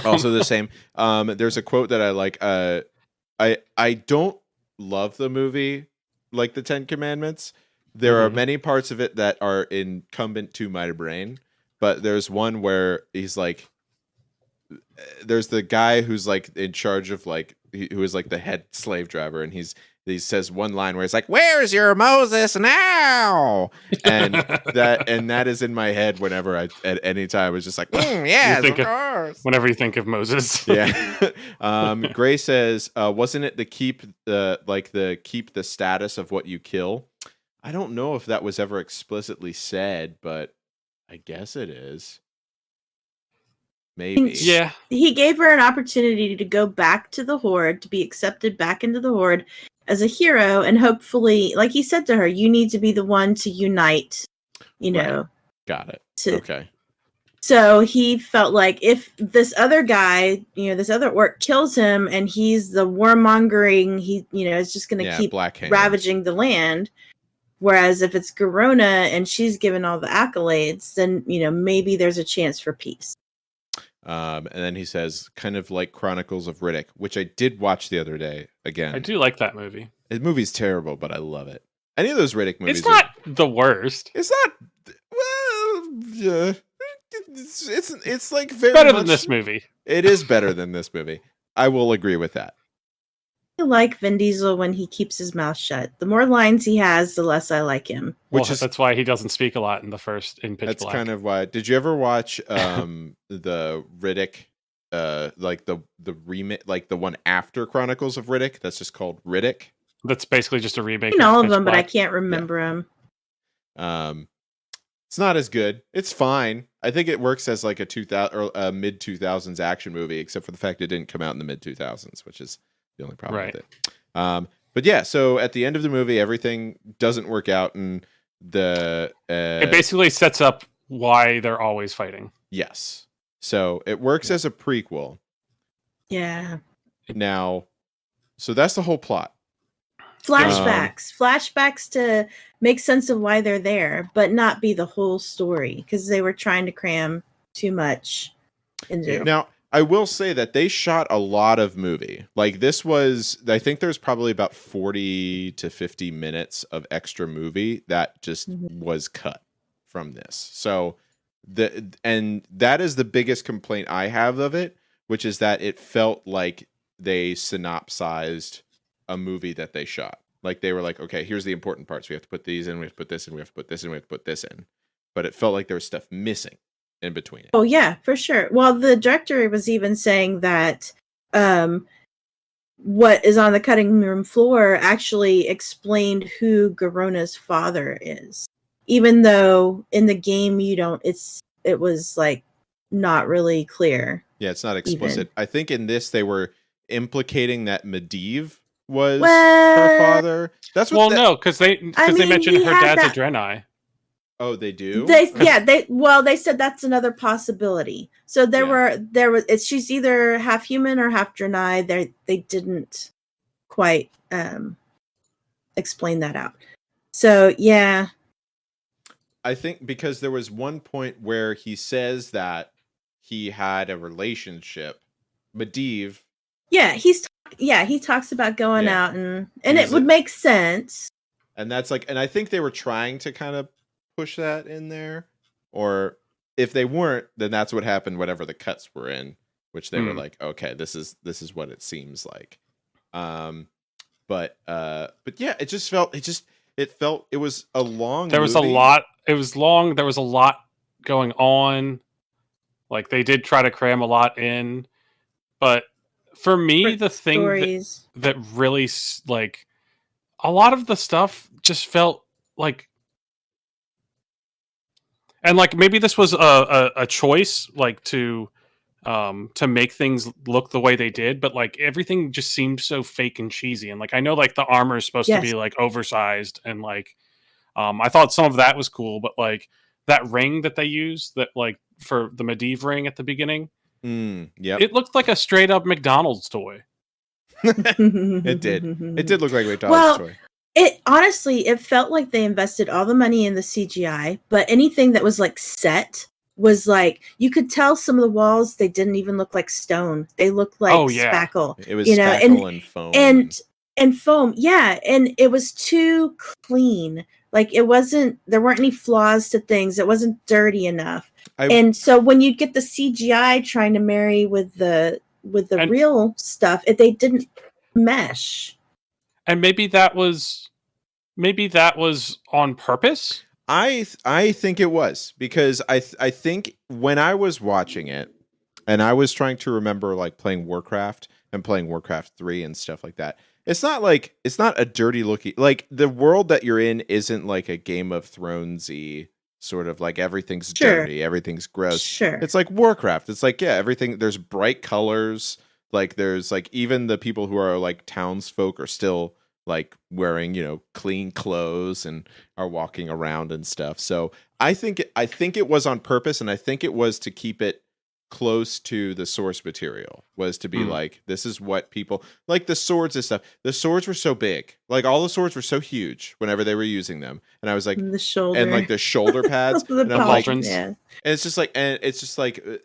Also the same. There's a quote that I like. I don't love the movie like the 10 Commandments. There are many parts of it that are incumbent to my brain, but there's one where he's like, there's the guy who's like in charge of like, who is like the head slave driver, and he says one line where it's like, "Where's your Moses now?" And that is in my head whenever at any time it's just like, yes, of course. Whenever you think of Moses. Yeah. Gray says, wasn't it keep the status of what you kill? I don't know if that was ever explicitly said, but I guess it is. Maybe. Yeah. He gave her an opportunity to go back to the Horde, to be accepted back into the Horde as a hero, and hopefully, like he said to her, you need to be the one to unite, you know. Right. Got it. Okay. So he felt like if this other guy, this other orc kills him and he's the warmongering, he, is just going to keep ravaging the land. Whereas if it's Garona and she's given all the accolades, then, maybe there's a chance for peace. And then he says, kind of like Chronicles of Riddick, which I did watch the other day again. I do like that movie. The movie's terrible, but I love it. Any of those Riddick movies. It's not the worst. It's not. Well, yeah. It's like very better than this movie. It is better than this movie. I will agree with that. I like Vin Diesel when he keeps his mouth shut. The more lines he has, the less I like him. That's why he doesn't speak a lot in Pitch Black. That's kind of why. Did you ever watch the Riddick, like the remake, like the one after Chronicles of Riddick? That's just called Riddick. That's basically just a remake. I've seen all of them, but I can't remember them. It's not as good. It's fine. I think it works as like a 2000 or a mid 2000s action movie, except for the fact it didn't come out in the mid 2000s, which is the only problem with it. But yeah, so at the end of the movie, everything doesn't work out, and it basically sets up why they're always fighting. Yes. So it works as a prequel. Yeah. Now, so that's the whole plot. Flashbacks to make sense of why they're there, but not be the whole story, because they were trying to cram too much into. Now, I will say that they shot a lot of movie. Like this was, I think there's probably about 40 to 50 minutes of extra movie that just was cut from this. So that is the biggest complaint I have of it, which is that it felt like they synopsized a movie that they shot. Like they were like, okay, here's the important parts. We have to put these in, we have to put this in, we have to put this in, we have to put this in. But it felt like there was stuff missing in between it. Oh yeah, for sure. Well, the director was even saying that what is on the cutting room floor actually explained who Garona's father is, even though in the game it was like not really clear. Yeah, it's not explicit. Even. I think in this they were implicating that Medivh was Well, her father. That's what. No, because they mentioned he her had dad's that- a Draenei. Oh, they do. They said that's another possibility. So there was she's either half human or half Draenei. They didn't quite explain that out. So yeah, I think because there was one point where he says that he had a relationship, Medivh. yeah, he talks about going out and it would make sense. And that's like, and I think they were trying to kind of push that in there, or if they weren't, then that's what happened. Whatever the cuts were in, which they were like, okay, this is what it seems like. But yeah, it was a long. There was a lot. It was long. There was a lot going on. Like they did try to cram a lot in, but for me, the thing that really like a lot of the stuff just felt like, and like maybe this was a choice, like to make things look the way they did, but like everything just seemed so fake and cheesy. And like I know like the armor is supposed to be like oversized, and like I thought some of that was cool, but like that ring that they used, that like for the Medivh ring at the beginning, it looked like a straight up McDonald's toy. It did look like a McDonald's toy. It felt like they invested all the money in the CGI, but anything that was like set was like, you could tell some of the walls, they didn't even look like stone. They looked like spackle. It was spackle and foam. And foam, yeah. And it was too clean. Like there weren't any flaws to things. It wasn't dirty enough. And so when you get the CGI trying to marry with the real stuff, they didn't mesh. And maybe that was on purpose. I think it was, because I think when I was watching it and I was trying to remember like playing Warcraft and playing Warcraft 3 and stuff like that, it's not a dirty looking, like the world that you're in isn't like a Game of Thrones-y sort of like everything's dirty, everything's gross. Sure. It's like Warcraft. It's like, everything, there's bright colors. Like there's like, even the people who are like townsfolk are still like wearing, clean clothes and are walking around and stuff. So I think it was on purpose, and I think it was to keep it close to the source material, was to be like, this is what people like. The swords and stuff, the swords were so big, like all the swords were so huge whenever they were using them, and I was like, the shoulder and like the shoulder pads and I'm like, and it's just like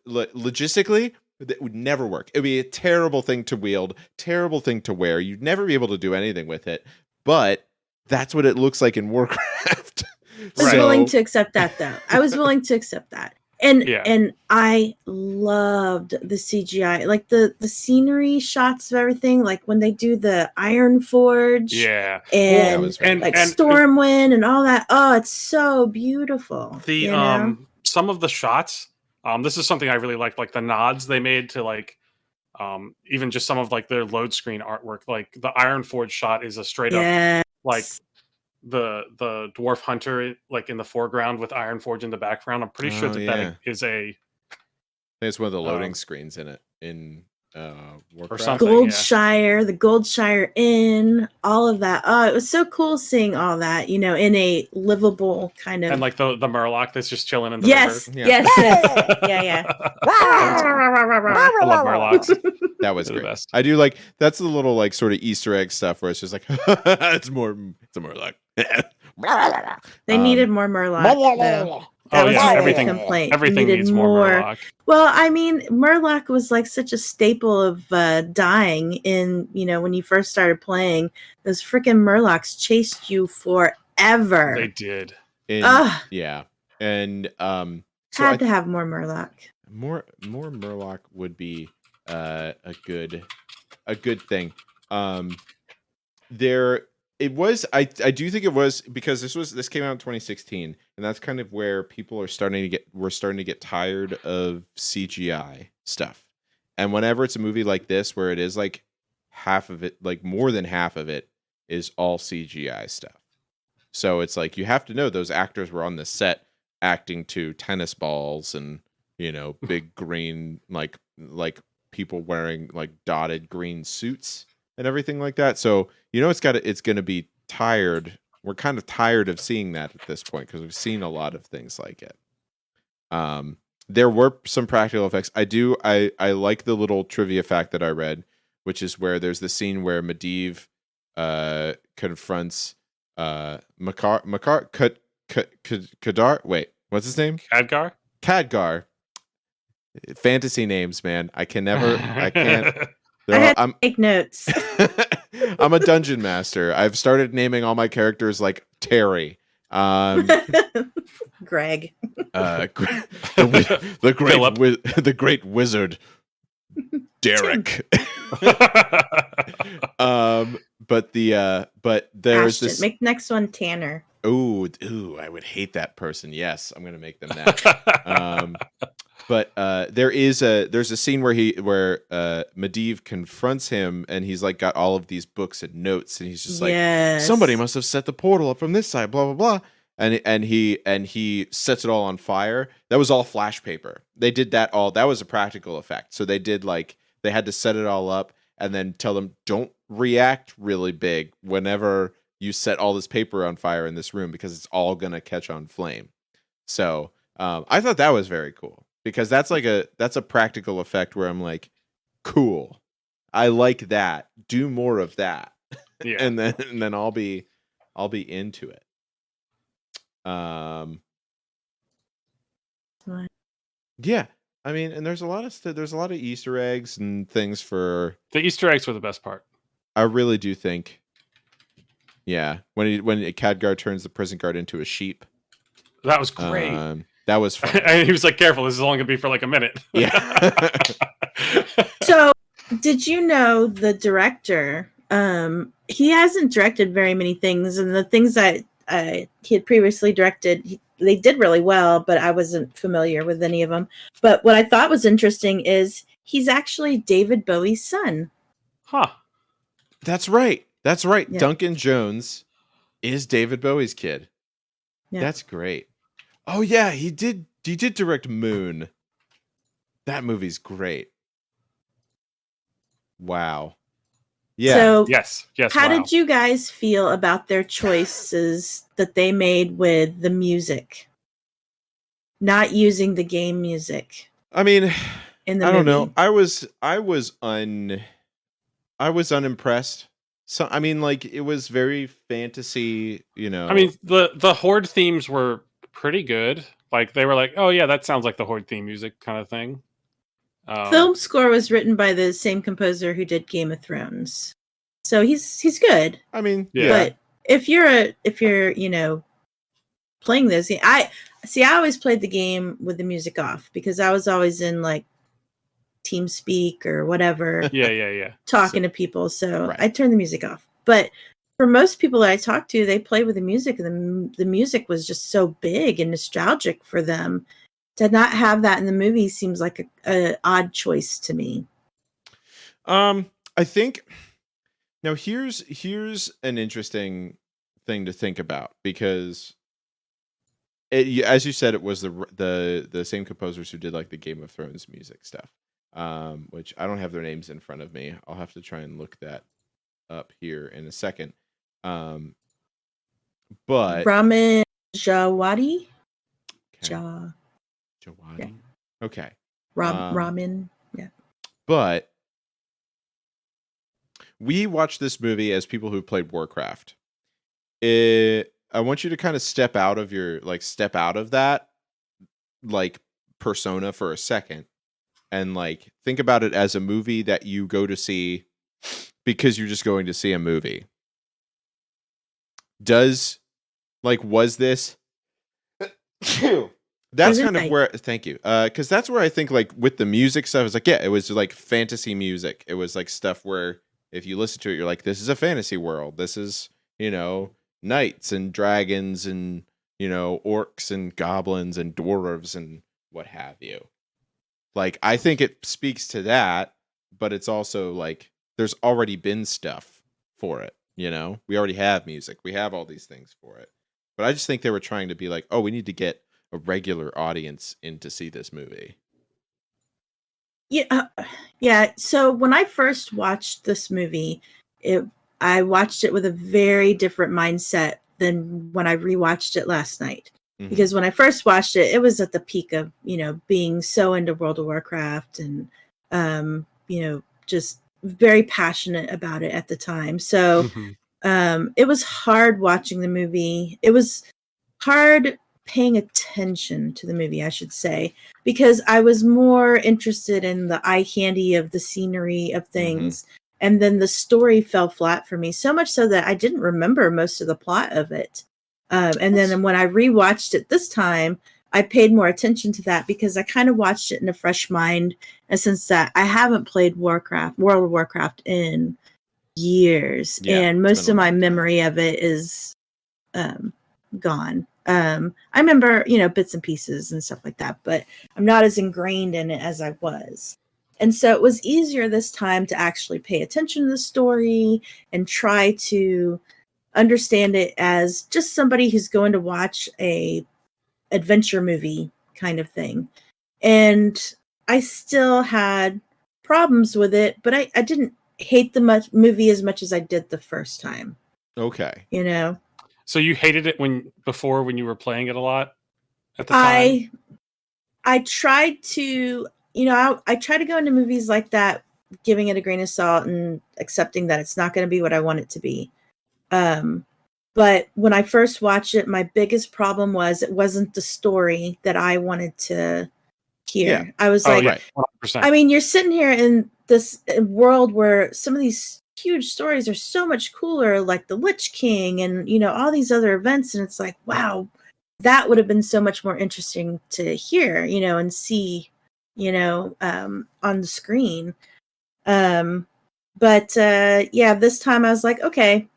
logistically that would never work. It'd be a terrible thing to wield, terrible thing to wear. You'd never be able to do anything with it. But that's what it looks like in Warcraft. I was willing to accept that, though. I was willing to accept that. And I loved the CGI, like the scenery shots of everything, like when they do the Iron Forge, and Stormwind and all that. Oh, it's so beautiful. Some of the shots. This is something I really liked, like the nods they made to like, even just some of like their load screen artwork. Like the Iron Forge shot is a straight up like the dwarf hunter like in the foreground with Iron Forge in the background. I'm pretty sure that is a. I think it's one of the loading screens in it in Warcraft. Or something. Goldshire, the Goldshire Inn, all of that. Oh, it was so cool seeing all that, in a livable kind of. And like the Murloc that's just chilling in the river. Yes. Yeah. I love Murlocs. That was great. The best. I do like, that's the little like sort of Easter egg stuff where it's just like, it's a Murloc. They needed more Murloc, though. That was my complaint. Everything needs more Murloc. Well, I mean, Murloc was like such a staple of dying in, when you first started playing. Those freaking Murlocs chased you forever. They did. Yeah. And so had to have more Murloc. More Murloc would be a good thing. It was. I do think it was, because this came out in 2016, and that's kind of where people are starting to get tired of CGI stuff. And whenever it's a movie like this, where it is like half of it, like more than half of it, is all CGI stuff. So it's like you have to know those actors were on the set acting to tennis balls and big green like people wearing like dotted green suits and everything like that. So it's going to be tired. We're kind of tired of seeing that at this point because we've seen a lot of things like it. There were some practical effects. I like the little trivia fact that I read, which is where there's the scene where Medivh confronts Kadar. Wait, what's his name? Khadgar. Fantasy names, man. I can't. I had to take notes. I'm a dungeon master. I've started naming all my characters like Terry. Greg. The great wizard Derek. But there's Ashton. this. Make the next one Tanner. Ooh, I would hate that person. Yes, I'm gonna make them that. But there's a scene where Medivh confronts him, and he's like got all of these books and notes, and he's just like, somebody must have set the portal up from this side, blah blah blah, and he sets it all on fire. That was all flash paper. They did that all. That was a practical effect. So they had to set it all up and then tell them don't react really big whenever you set all this paper on fire in this room because it's all gonna catch on flame. So I thought that was very cool. Because that's a practical effect where I'm like, cool, I like that. Do more of that, yeah. and then I'll be into it. Yeah, I mean, and there's a lot of Easter eggs and things for the Easter eggs were the best part. I really do think. Yeah, when Khadgar turns the prison guard into a sheep, that was great. That was fun. And he was like, careful, this is only going to be for like a minute. Yeah. So, did you know the director, he hasn't directed very many things, and the things that he had previously directed, they did really well, but I wasn't familiar with any of them. But what I thought was interesting is he's actually David Bowie's son. Huh. That's right. Yeah. Duncan Jones is David Bowie's kid. Yeah. That's great. Oh yeah, he did direct Moon. That movie's great. Wow. Yeah. So yes. How did you guys feel about their choices that they made with the music? Not using the game music. I mean, in the I don't movie. know. I was unimpressed. So I mean, like it was very fantasy, you know. I mean, the HORDE themes were pretty good. Like they were like, oh yeah, that sounds like the HORDE theme music kind of thing. Film score was written by the same composer who did Game of Thrones, so he's good. I mean, yeah. But if you're playing this, I always played the game with the music off because I was always in like TeamSpeak or whatever. Yeah. Talking to people, so right. I turned the music off. But for most people that I talked to, they play with the music, and the music was just so big and nostalgic for them. To not have that in the movie seems like a odd choice to me. I think now here's an interesting thing to think about because as you said, it was the same composers who did like the Game of Thrones music stuff, which I don't have their names in front of me. I'll have to try and look that up here in a second. But Ramin Djawadi. Okay. Jawadi. Yeah. Okay. Ramin. Yeah. But we watched this movie as people who played Warcraft. I want you to kind of step out of that like persona for a second and like think about it as a movie that you go to see because you're just going to see a movie. Was this That's kind of where, thank you. Because that's where I think like with the music stuff, it's like, yeah, it was like fantasy music. It was like stuff where if you listen to it, you're like, this is a fantasy world. This is, knights and dragons and, orcs and goblins and dwarves and what have you. Like, I think it speaks to that, but it's also like, there's already been stuff for it. We already have music. We have all these things for it. But I just think they were trying to be like, oh, we need to get a regular audience in to see this movie. Yeah. So when I first watched this movie, I watched it with a very different mindset than when I rewatched it last night. Mhm. Because when I first watched it, it was at the peak of, being so into World of Warcraft and, just very passionate about it at the time. So it was hard watching the movie. It was hard paying attention to the movie, I should say, because I was more interested in the eye candy of the scenery of things. And then the story fell flat for me, so much so that I didn't remember most of the plot of it. And then when I rewatched it this time, I paid more attention to that because I kind of watched it in a fresh mind. And since that, I haven't played World of Warcraft in years. Yeah, and it's most been a of my long time. memory of it is gone. I remember, bits and pieces and stuff like that, but I'm not as ingrained in it as I was. And so it was easier this time to actually pay attention to the story and try to understand it as just somebody who's going to watch a adventure movie kind of thing. And I still had problems with it, but I didn't hate the movie as much as I did the first time. Okay. So you hated it when you were playing it a lot at the time? I tried to, I try to go into movies like that, giving it a grain of salt and accepting that it's not going to be what I want it to be. But when I first watched it, my biggest problem was it wasn't the story that I wanted to hear. Yeah. I was Right. 100%. I mean, you're sitting here in this world where some of these huge stories are so much cooler, like the Lich King and, all these other events. And it's like, wow, that would have been so much more interesting to hear, and see, on the screen. But this time I was like, okay,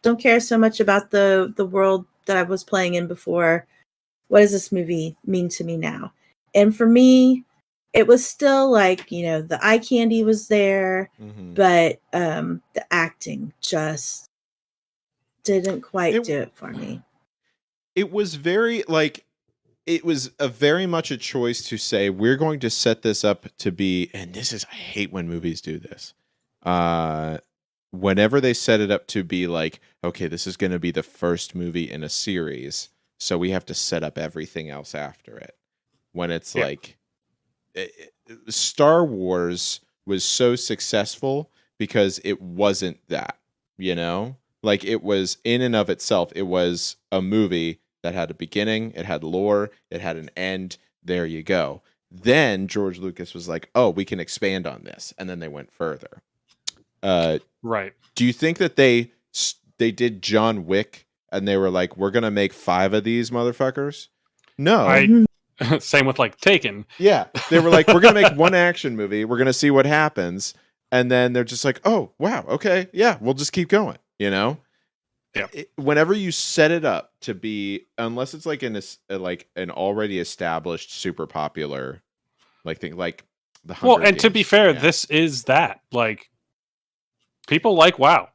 don't care so much about the world that I was playing in before. What does this movie mean to me now? And for me, it was still like, the eye candy was there, but the acting just didn't quite do it for me. It was very it was a very much a choice to say, we're going to set this up to be, and I hate when movies do this. Whenever they set it up to be like, okay, this is going to be the first movie in a series, so we have to set up everything else after it. When it's Star Wars was so successful because it wasn't that, like it was in and of itself. It was a movie that had a beginning, it had lore, it had an end. There you go. Then George Lucas was like, oh, we can expand on this. And then they went further. Right. Do you think that they did John Wick and they were like, we're going to make 5 of these motherfuckers? No. Same with Taken. Yeah. They were like, we're going to make one action movie. We're going to see what happens. And then they're just like, oh, wow. Okay. Yeah. We'll just keep going. Yeah. Whenever you set it up to be, unless it's like an already established, super popular, thing like the Hunger and to Games. be fair, this is that. People like WoW.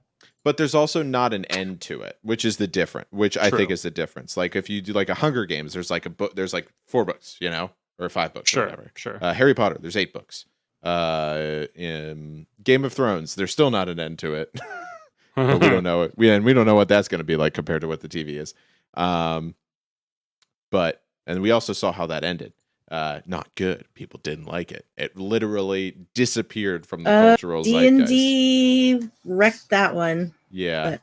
But there's also not an end to it, which is the difference. Which I think is the difference. Like if you do a Hunger Games, there's a book. There's 4 books, or 5 books. Sure, or whatever. Sure. Harry Potter, there's 8 books. In Game of Thrones, there's still not an end to it. But we don't know it. We don't know what that's going to be like compared to what the TV is. But we also saw how that ended. Not good. People didn't like it. It literally disappeared from the cultural zeitgeist. D&D wrecked that one. Yeah.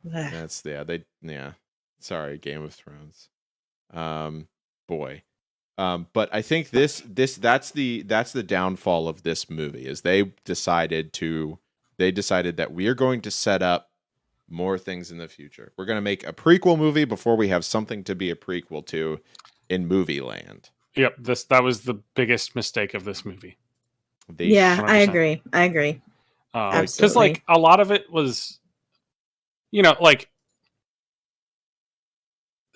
But, Sorry, Game of Thrones. Boy. But I think that's the downfall of this movie is they decided that we are going to set up more things in the future. We're going to make a prequel movie before we have something to be a prequel to in movie land. Yep, that was the biggest mistake of this movie. I agree. Because a lot of it was,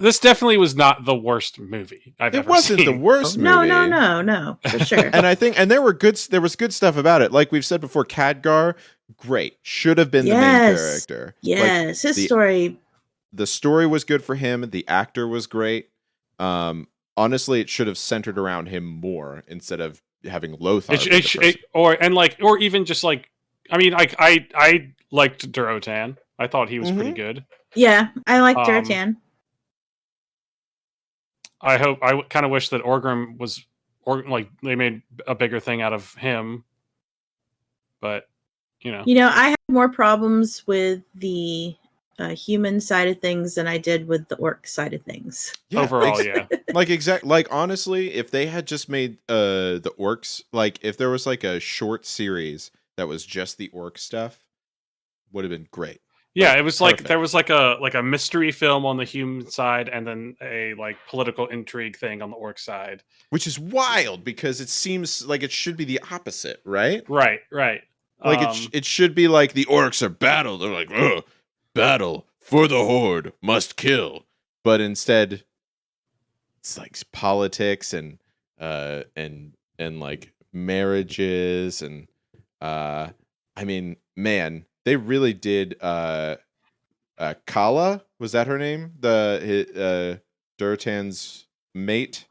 this definitely was not the worst movie I've ever seen. It wasn't the worst movie. No, for sure. And there was good stuff about it. Like we've said before, Khadgar, great. Should have been the main character. Yes, his story. The story was good for him. The actor was great. Honestly, it should have centered around him more instead of having Lothar. Or even just I mean, I liked Durotan. I thought he was pretty Mhm. good. Yeah, I like Um, Duratan. I kind of wish that Orgrim was, or like they made a bigger thing out of him, but you know, I had more problems with the human side of things than I did with the orc side of things. Yeah, overall, yeah, like honestly, if they had just made the orcs, like if there was like a short series that was just the orc stuff, would have been great. yeah. Like, It was like perfect. there was like a mystery film on the human side, and then a like political intrigue thing on the orc side. Which is wild because it seems like it should be the opposite, right? Right, right. Like it should be like the orcs are battle. They're like, ugh, battle for the horde, must kill. But instead, it's like politics and like marriages and I mean, man, they really did. Kala, was that her name? Durtan's mate.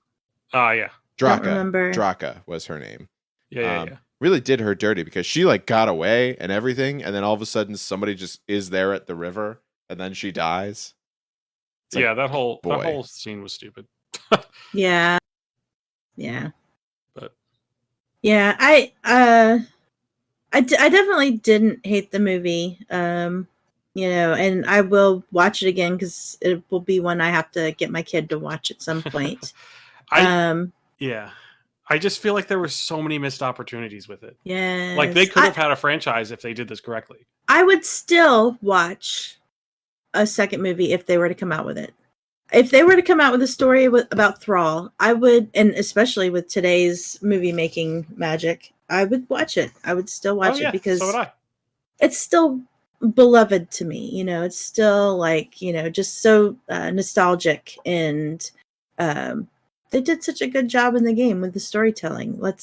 Yeah, Don't Draka. remember. Draka was her name. yeah. Really did her dirty because she like got away and everything, and then all of a sudden somebody just is there at the river, and then she dies. It's like, Yeah, that whole boy. scene was stupid. Yeah. But Yeah, I definitely didn't hate the movie. And I will watch it again because it will be one I have to get my kid to watch at some point. Yeah, I just feel like there were so many missed opportunities with it. Yeah, Like they could have had a franchise if they did this correctly. I would still watch a second movie if they were to come out with it. If they were to come out with a story about Thrall, I would, and especially with today's movie making magic, I would watch it. I would still watch it because so would I. It's still beloved to me. It's still like, just so nostalgic, and they did such a good job in the game with the storytelling. Or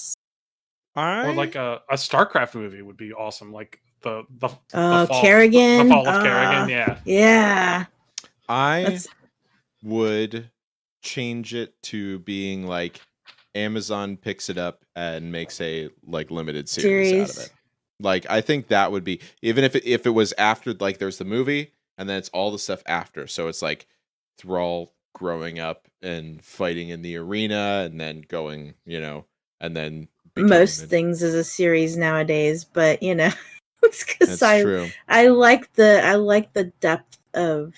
like a StarCraft movie would be awesome. Like the fall, Kerrigan. The fall of Kerrigan. Yeah. I would change it to being like Amazon picks it up and makes a like limited series out of it. Like I think that would be, even if it was after, like there's the movie and then it's all the stuff after. So it's like Thrall growing up and fighting in the arena and then going, and then most things as a series nowadays, but it's because true. I like the depth of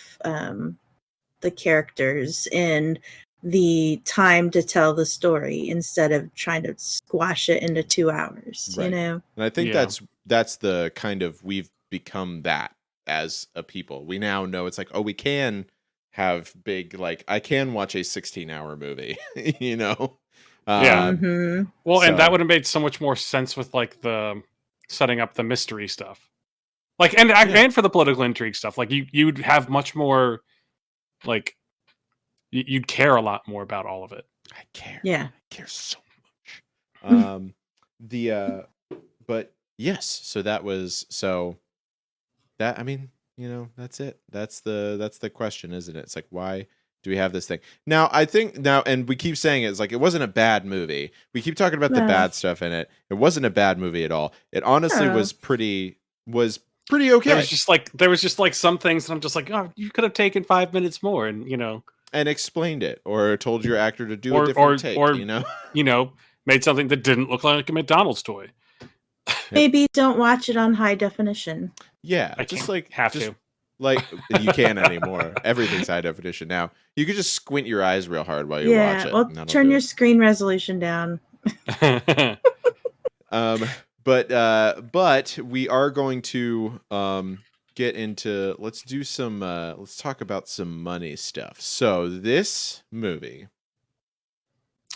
the characters and the time to tell the story instead of trying to squash it into 2 hours. Right. And I think that's the kind of, we've become that as a people. We now know it's like, oh, we can have big, like I can watch a 16-hour movie, Yeah. Mm-hmm. Well, and that would have made so much more sense with like the setting up the mystery stuff, like and for the political intrigue stuff. Like you'd have much more, like you'd care a lot more about all of it. I care. Yeah, I care so much. But yes. So that was that. I mean, that's it. That's the question, isn't it? It's like, why do we have this thing now? I think now, and we keep saying it's like it wasn't a bad movie. We keep talking about the bad stuff in it. It wasn't a bad movie at all. It honestly was pretty okay. There was just like some things, and I'm just like, oh, you could have taken 5 minutes more, and and explained it, or told your actor to do a different take, made something that didn't look like a McDonald's toy. Maybe don't watch it on high definition. Yeah, I just like have to. Like you can't anymore. Everything's high definition now. You could just squint your eyes real hard while you watch it. Well, turn your screen resolution down. But we are going to get into, let's talk about some money stuff. So this movie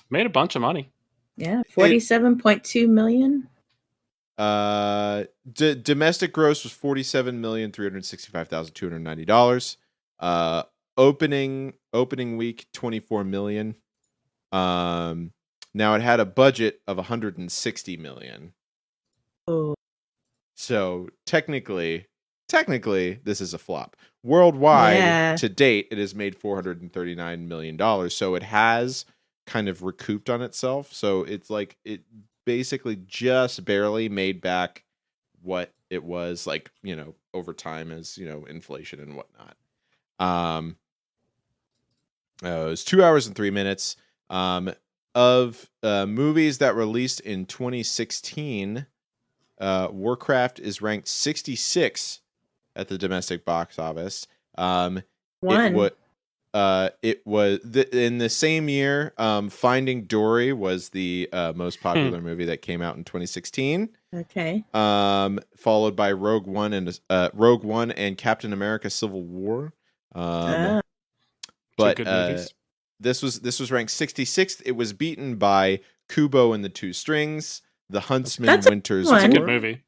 made a bunch of money. Yeah, 47.2 million. Domestic gross was $47,365,290. Opening week $24 million. Now it had a budget of $160 million. Oh. So technically this is a flop. Worldwide, to date, it has made $439 million. So it has kind of recouped on itself. So it's like it basically just barely made back what it was like, over time as, inflation and whatnot. It was 2 hours and 3 minutes. Of movies that released in 2016, Warcraft is ranked 66 at the domestic box office. One. It was in the same year. Finding Dory was the most popular movie that came out in 2016. Okay. Followed by Rogue One and Captain America: Civil War. But good movies. This was ranked 66th. It was beaten by Kubo and the Two Strings, The Huntsman, Winter's War. That's a good movie.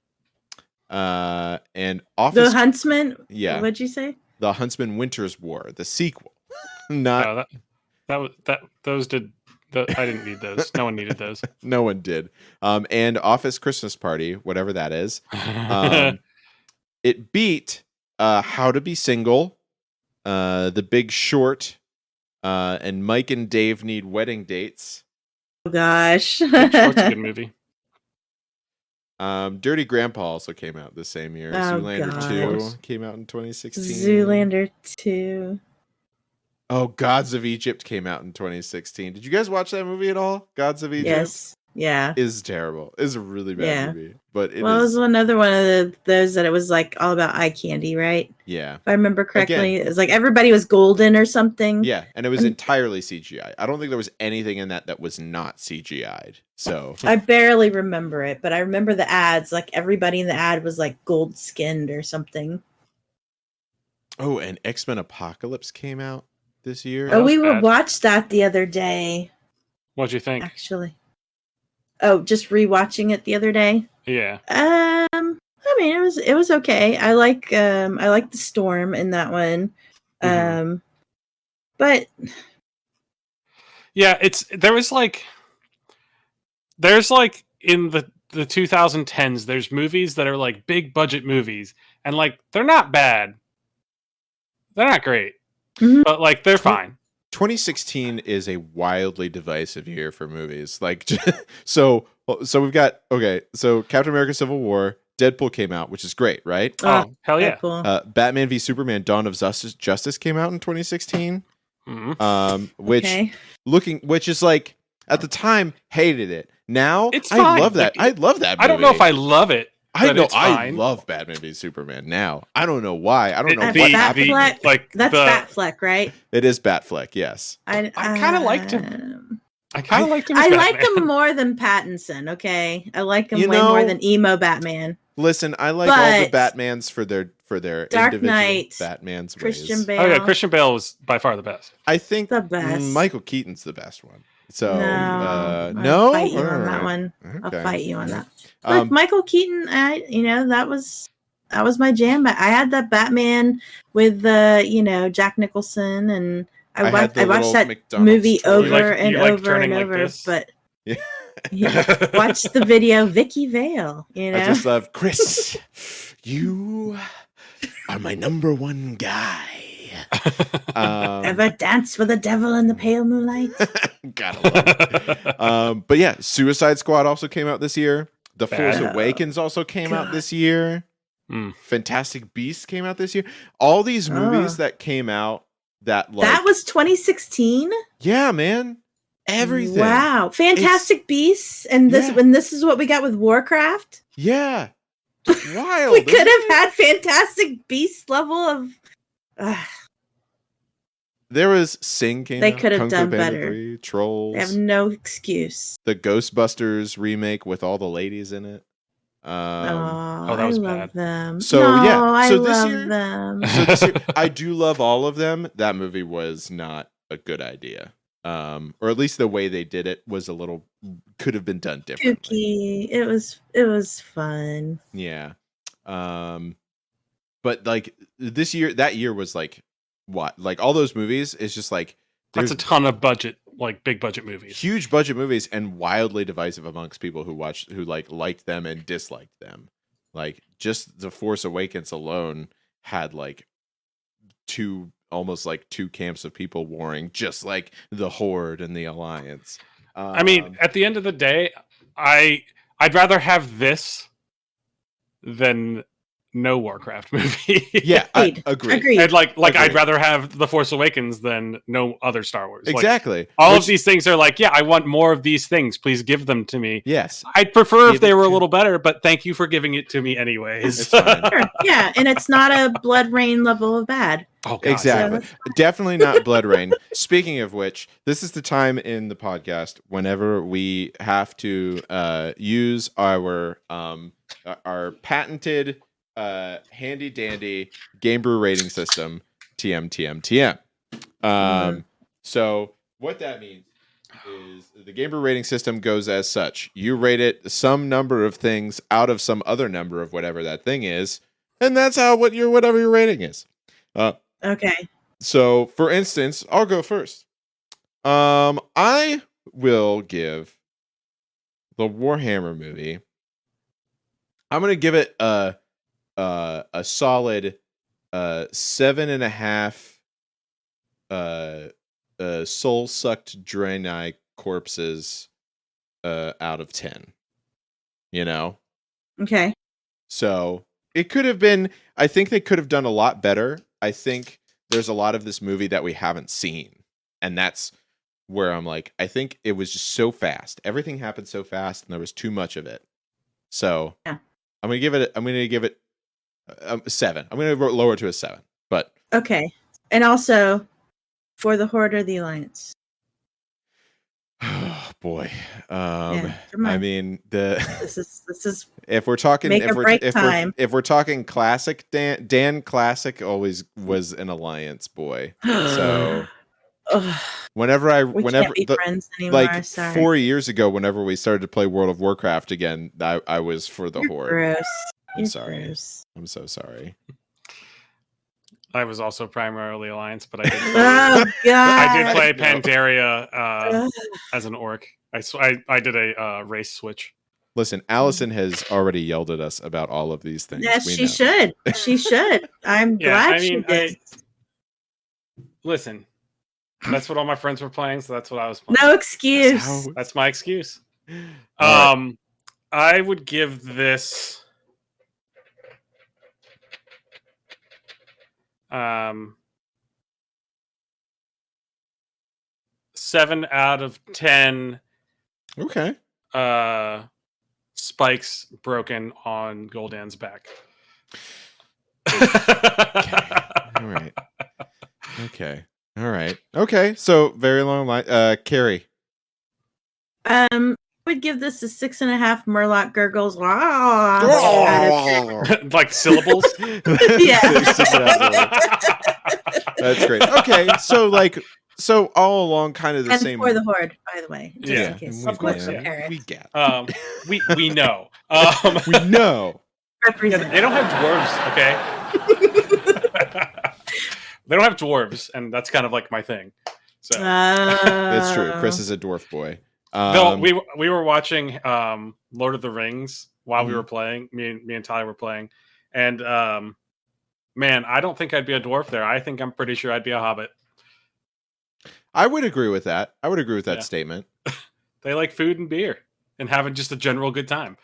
And Office. The Huntsman. Yeah. What'd you say? The Huntsman, Winter's War, the sequel. Not those did. I didn't need those. No one needed those. No one did. And Office Christmas Party, whatever that is. It beat How to Be Single, The Big Short, and Mike and Dave Need Wedding Dates. Oh gosh. Big Short's a good movie. Dirty Grandpa also came out the same year. Zoolander 2 came out in 2016. Zoolander 2. Oh, Gods of Egypt came out in 2016. Did you guys watch that movie at all? Gods of Egypt? Yes. Yeah. Is terrible. Is a really bad movie. But it was another one of those that it was like all about eye candy, right? Yeah. If I remember correctly, it was like everybody was golden or something. Yeah, and it was entirely CGI. I don't think there was anything in that was not CGI'd. So I barely remember it, but I remember the ads. Like everybody in the ad was like gold skinned or something. Oh, and X-Men Apocalypse came out this year. Oh, we watched that the other day. What'd you think? Actually. Oh, just rewatching it the other day. Yeah. I mean, it was okay. I like the storm in that one. But yeah, there's like in the 2010s, there's movies that are like big budget movies, and like they're not bad. They're not great, but like they're fine. 2016 is a wildly divisive year for movies. Like, so we've got so Captain America: Civil War, Deadpool came out, which is great, right? Oh, hell yeah! Batman v Superman: Dawn of Justice came out in 2016. Which is like at the time hated it. Now it's fine. I love that. I love that movie. I don't know if I love it. I love Batman v Superman now. I don't know why. I don't know what happened. That's Batfleck, right? It is Batfleck, yes. I kind of liked him. I like him more than Pattinson, okay? I like him way more than emo Batman. Listen, I like all the Batmans for their Dark individual Knight, Batman's Christian ways. Bale. Oh yeah, Christian Bale was by far the best. I think the best. Michael Keaton's the best one. So I'll fight you on that one. Okay. I'll fight you on that. Look, Michael Keaton, that was my jam. I had that Batman with Jack Nicholson, and I watched that McDonald's movie over and over and over. But watch the video, Vicky Vale. I just love Chris. You are my number one guy. Ever danced with the devil in the pale moonlight? Gotta love it. But yeah, Suicide Squad also came out this year. The Force Awakens also came out this year. Fantastic Beasts came out this year. All these movies that came out that was 2016. Yeah, man. Everything. Wow, Fantastic Beasts, and this is what we got with Warcraft. Yeah, wild. We could have had Fantastic Beasts level of. There was Sing came out. They could have done Panda better. 3, Trolls. They have no excuse. The Ghostbusters remake with all the ladies in it. That was bad. Them. This year, I do love all of them. That movie was not a good idea. Or at least the way they did it was could have been done differently. Kooky. It was fun. Yeah. But like that year was like what? Like all those movies is just like that's a ton of budget, like big budget movies. Huge budget movies and wildly divisive amongst people who liked them and disliked them. Like just The Force Awakens alone had like almost like two camps of people warring, just like the Horde and the Alliance. I mean, at the end of the day, I'd rather have this than no Warcraft movie. Yeah, I agree. Agreed. And like Agreed. I'd rather have The Force Awakens than no other Star Wars. Like, Exactly. all of these things are like, yeah, I want more of these things. Please give them to me. Yes. I'd prefer if Give they it were a to- little better, but thank you for giving it to me anyways. It's fine. Sure. Yeah, and it's not a Blood Rain level of bad. Oh, God. Exactly. So Definitely not Blood Rain. Speaking of which, this is the time in the podcast whenever we have to use our patented handy dandy game brew rating system, TM. So what that means is the game brew rating system goes as such. You rate it some number of things out of some other number of whatever that thing is, and that's how whatever your rating is. okay. So, for instance, I'll go first. I will give the Warhammer movie. I'm gonna give it a solid 7.5 soul sucked Draenei corpses out of 10. You know, Okay. so it could have been. I think they could have done a lot better. I think there's a lot of this movie that we haven't seen, and that's where I'm like, I think it was just so fast. Everything happened so fast, and there was too much of it. So Yeah. I'm gonna give it a 7. I'm gonna lower it to a 7. But Okay. And also for the Horde or the Alliance. oh boy, Yeah, come I on. mean This is if we're talking Make or break time. if we're talking classic, Dan Classic always was an Alliance boy. So Ugh, whenever we can't be friends anymore. like Sorry. 4 years ago, whenever we started to play World of Warcraft again, I was for the You're Horde. gross. I'm You're sorry. gross. I'm so sorry. I was also primarily Alliance, but I did play, Oh God. I did play No. Pandaria Ugh. as an orc. I did a race switch. Listen, Allison has already yelled at us about all of these things. Yes, We she know. should. She should. I'm Yeah, glad I she mean, did. Listen, that's what all my friends were playing, so that's what I was playing. No excuse. That's how- That's my excuse. All right. I would give this 7 out of 10 Okay. spikes broken on Gul'dan's back. All right. Okay. All right. Okay. So very long line. Kari. I would give this a 6.5 Murloc gurgles. Out of 10. Like syllables. Yeah. That's great. Okay. So all along kind of the And same. for the Horde, by the way. Just Yeah, in case. of course, No yeah. parrots. We get. We know. We know. Represent. They don't have dwarves, okay? They don't have dwarves, and that's kind of like my thing. So It's true. Chris is a dwarf boy. no, we were watching Lord of the Rings while we Mhm. were playing. Me and Tyler were playing, and man, I don't think I'd be a dwarf there. I'm pretty sure I'd be a hobbit. I would agree with that. I would agree with that Yeah. statement. They like food and beer and having just a general good time.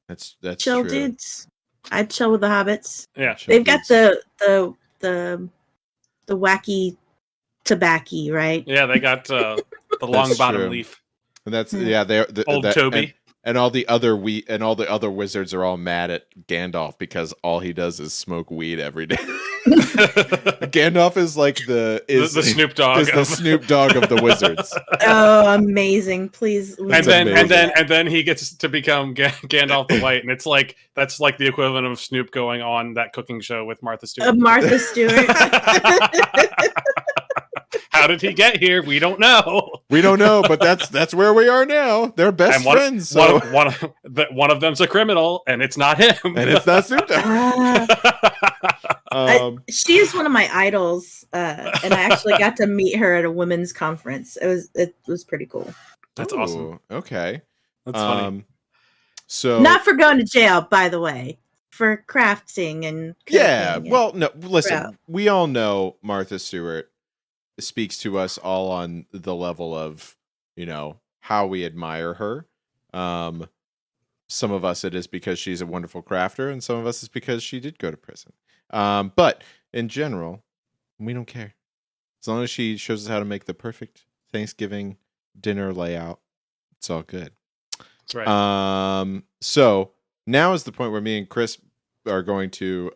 That's chill true. dudes. I'd chill with the hobbits. Yeah, Chill They've got dudes. the wacky tobacco, right? yeah, they got the long bottom true. leaf. And that's Hmm. yeah. They're Old Toby. and all the other wizards are all mad at Gandalf because all he does is smoke weed every day. Gandalf is like the Snoop Dogg. is the Snoop Dogg of the wizards. Oh, amazing! Please, and That's then amazing. and then he gets to become Gandalf the White, and it's like that's like the equivalent of Snoop going on that cooking show with Martha Stewart. Martha Stewart. How did he get here? We don't know. We don't know, but that's where we are now. They're best And one, friends. So. one of them's a criminal, and it's not him. And it's not Snoop Dogg. She is one of my idols, and I actually got to meet her at a women's conference. It was pretty cool. That's awesome. Ooh, okay. That's funny. So Not for going to jail, by the way, for crafting and yeah. cooking and- Well, no. Listen, Bro. we all know Martha Stewart speaks to us all on the level of how we admire her. some of us it is because she's a wonderful crafter, and some of us it's because she did go to prison. But in general, we don't care. As long as she shows us how to make the perfect Thanksgiving dinner layout, it's all good. That's right. So now is the point where me and Chris are going to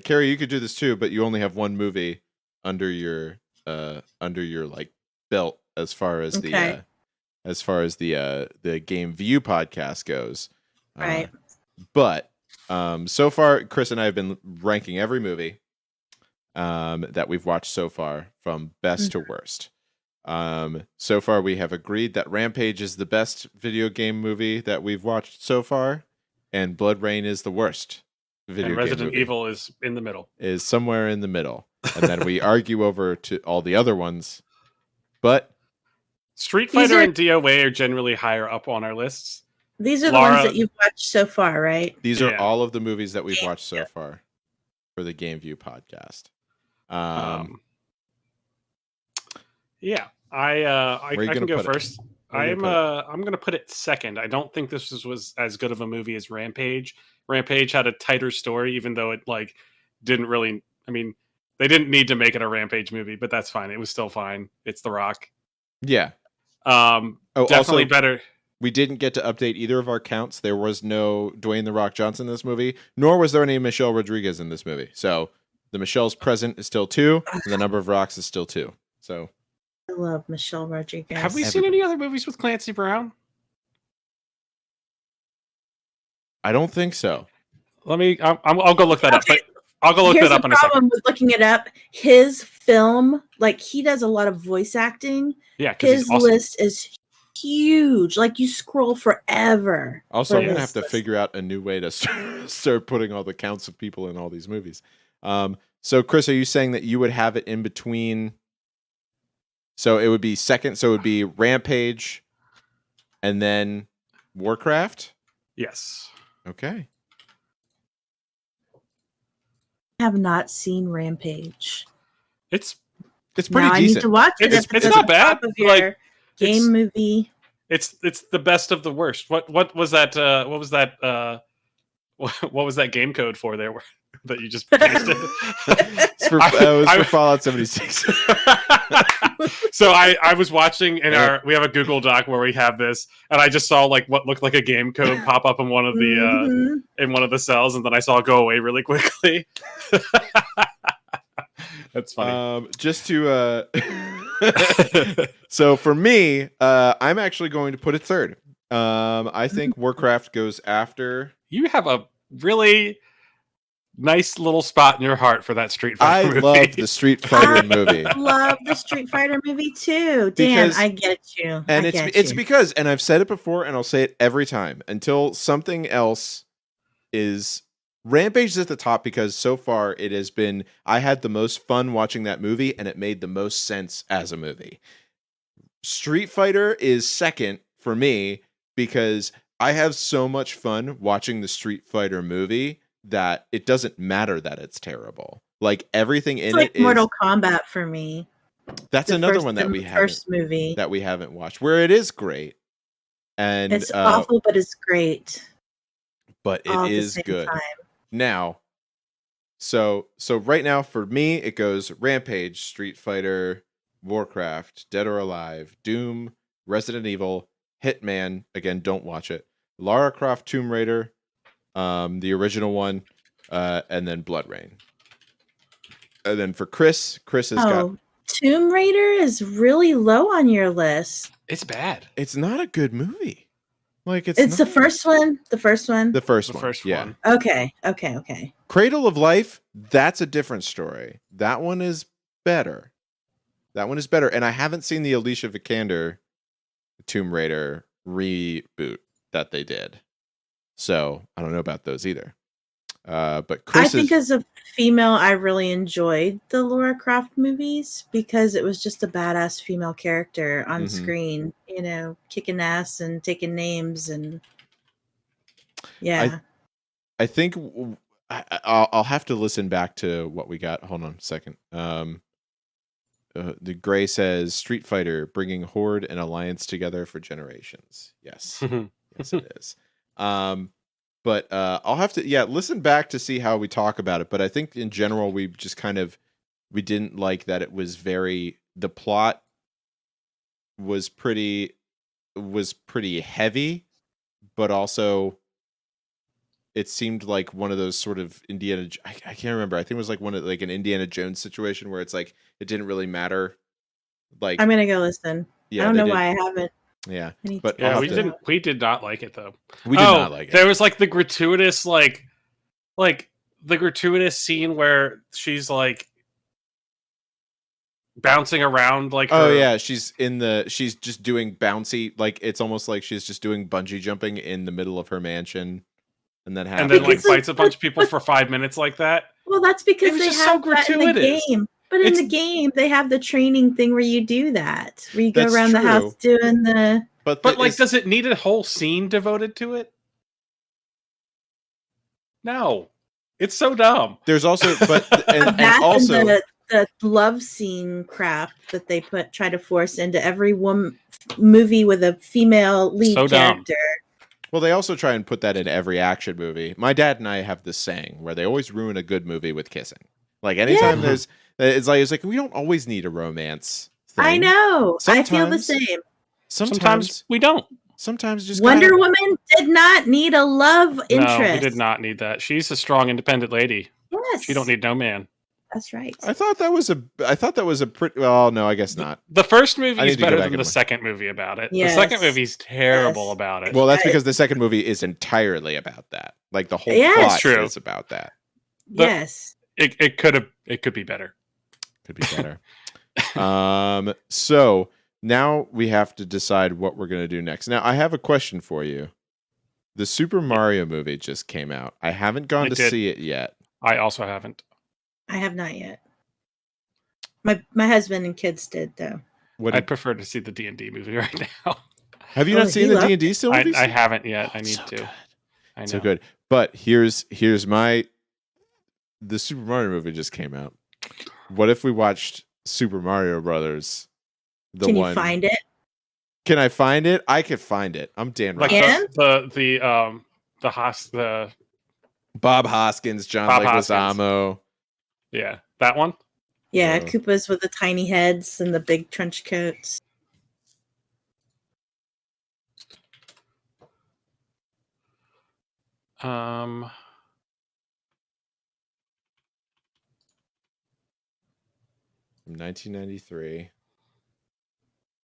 Kari, you could do this too, but you only have one movie under your like belt as far as the GameView podcast goes. Right. But so far Chris and I have been ranking every movie that we've watched so far from best to worst. So far we have agreed that Rampage is the best video game movie that we've watched so far, and Blood Rain is the worst video And game Resident movie. Evil is in the middle. Is somewhere in the middle. And then we argue over to all the other ones. But Street Fighter and DOA are generally higher up on our lists. These are the ones that you've watched so far, right? These are all of the movies that we've watched so far for the GameView podcast. Yeah, I can go first. I'm going to put it second. I don't think this was as good of a movie as Rampage. Rampage had a tighter story, even though it like didn't really. I mean, they didn't need to make it a Rampage movie, but that's fine. It was still fine. It's The Rock. Yeah. Definitely also, better. We didn't get to update either of our counts. There was no Dwayne The Rock Johnson in this movie, nor was there any Michelle Rodriguez in this movie. So the Michelle's present is still 2, and the number of rocks is still 2. So I love Michelle Rodriguez. Have we seen any other movies with Clancy Brown? I don't think so. I'll go look that up. But I'll go look that up in a second. Here's the problem with looking it up. His film, like he does a lot of voice acting. Yeah, his list is huge. Like you scroll forever. Also, I'm gonna have to figure out a new way to start putting all the counts of people in all these movies. So Chris, are you saying that you would have it in between? So it would be second. So it would be Rampage, and then Warcraft. Yes. Okay. I have not seen Rampage. It's pretty now decent. I need to watch it. It's not bad. Like game movie. It's the best of the worst. What was that? What was that? What was that game code for there? That you just pasted? It was for Fallout 76. So I was watching we have a Google Doc where we have this, and I just saw like what looked like a game code pop up in one of the in one of the cells, and then I saw it go away really quickly. That's funny. Just to so for me, I'm actually going to put it third. I think Warcraft goes after. You have a really nice little spot in your heart for that Street Fighter movie. I love the Street Fighter movie. I love the Street Fighter movie too. Dan, I get you. And it's because, and I've said it before, and I'll say it every time until something else is. Rampage is at the top because so far it has been. I had the most fun watching that movie, and it made the most sense as a movie. Street Fighter is second for me because I have so much fun watching the Street Fighter movie that it doesn't matter that it's terrible. Like everything in it is Mortal Kombat for me. That's another one that we haven't watched where it is great. And it's awful, but it's great. But it is good. Now, so right now for me it goes Rampage, Street Fighter, Warcraft, Dead or Alive, Doom, Resident Evil, Hitman, again, don't watch it. Lara Croft Tomb Raider, the original one, and then Blood Rain. And then for Chris has got Tomb Raider is really low on your list. It's bad. It's not a good movie. Like it's the first one. The first one. Yeah. Okay. Cradle of Life, that's a different story. That one is better. And I haven't seen the Alicia Vikander Tomb Raider reboot that they did. So I don't know about those either. But Chris, I think as a female, I really enjoyed the Lara Croft movies because it was just a badass female character on screen, you know, kicking ass and taking names and yeah. I think I'll have to listen back to what we got. Hold on a second. The Gray says Street Fighter bringing Horde and Alliance together for generations. Yes, yes, it is. But I'll have to listen back to see how we talk about it. But I think in general we just we didn't like that it was the plot was pretty heavy, but also it seemed like one of those sort of Indiana. I can't remember. I think it was like an Indiana Jones situation where it's like it didn't really matter. Like I'm gonna go listen. Yeah, I don't know why I haven't. Yeah, but yeah, we did not like it though. We did not like it. There was like the gratuitous the gratuitous scene where she's like bouncing around like she's just doing bouncy, like it's almost like she's just doing bungee jumping in the middle of her mansion, and then like fights a bunch of people for 5 minutes like that. Well, that's because they have that in the game. But in the game, they have the training thing where you do that, where you go around the house doing the. But like, does it need a whole scene devoted to it? No, it's so dumb. There's also, and also the love scene crap that they try to force into every movie with a female lead character. Well, they also try and put that in every action movie. My dad and I have this saying where they always ruin a good movie with kissing. Like anytime it's like we don't always need a romance thing. I know. I feel the same. Sometimes we don't. Sometimes just Wonder Woman did not need a love interest. No, we did not need that. She's a strong, independent lady. Yes, she don't need no man. That's right. I thought that was a pretty. Well, no, I guess not. The first movie is better than the second movie about it. Yes. The second movie is terrible about it. Well, that's because the second movie is entirely about that. Like the whole plot is about that. Yes, it could be better. Could be better. So now we have to decide what we're going to do next. Now, I have a question for you. The Super Mario movie just came out. I haven't gone to see it yet. I also haven't. I have not yet. My husband and kids did, though. I'd prefer to see the D&D movie right now. Have you not seen the D&D still? I haven't yet. I need to. Good. I know. So good. But here's the Super Mario movie just came out. What if we watched Super Mario Brothers? Can you find it? Can I find it? I could find it. I'm damn right. The Bob Hoskins, John Leguizamo. Yeah, that one. Yeah, Koopas with the tiny heads and the big trench coats. From 1993.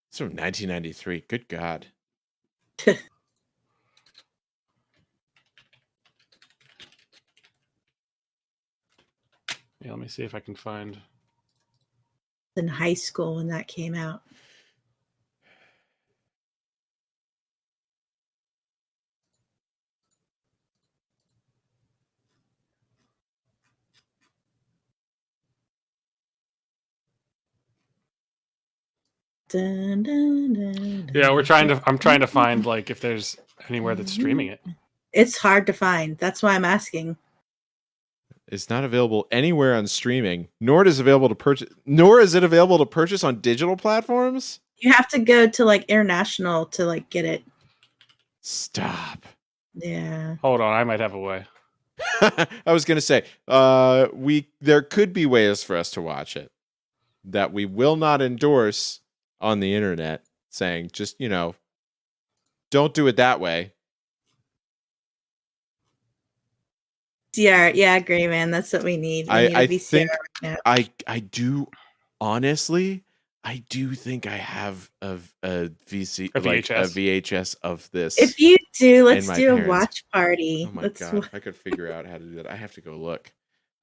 It's from 1993. Good God. Yeah, let me see if I can find. In high school when that came out. Dun, dun, dun, yeah, I'm trying to find like if there's anywhere that's streaming it. It's hard to find. That's why I'm asking. It's not available anywhere on streaming, nor is it available to purchase on digital platforms. You have to go to like international to like get it. Stop. Yeah. Hold on, I might have a way. I was gonna say, there could be ways for us to watch it that we will not endorse on the internet, saying just don't do it that way. CR, yeah, great, man. That's what we need. I think right I do honestly. I do think I have a VHS of this. If you do, let's do a watch party. Oh my God, I could figure out how to do that. I have to go look.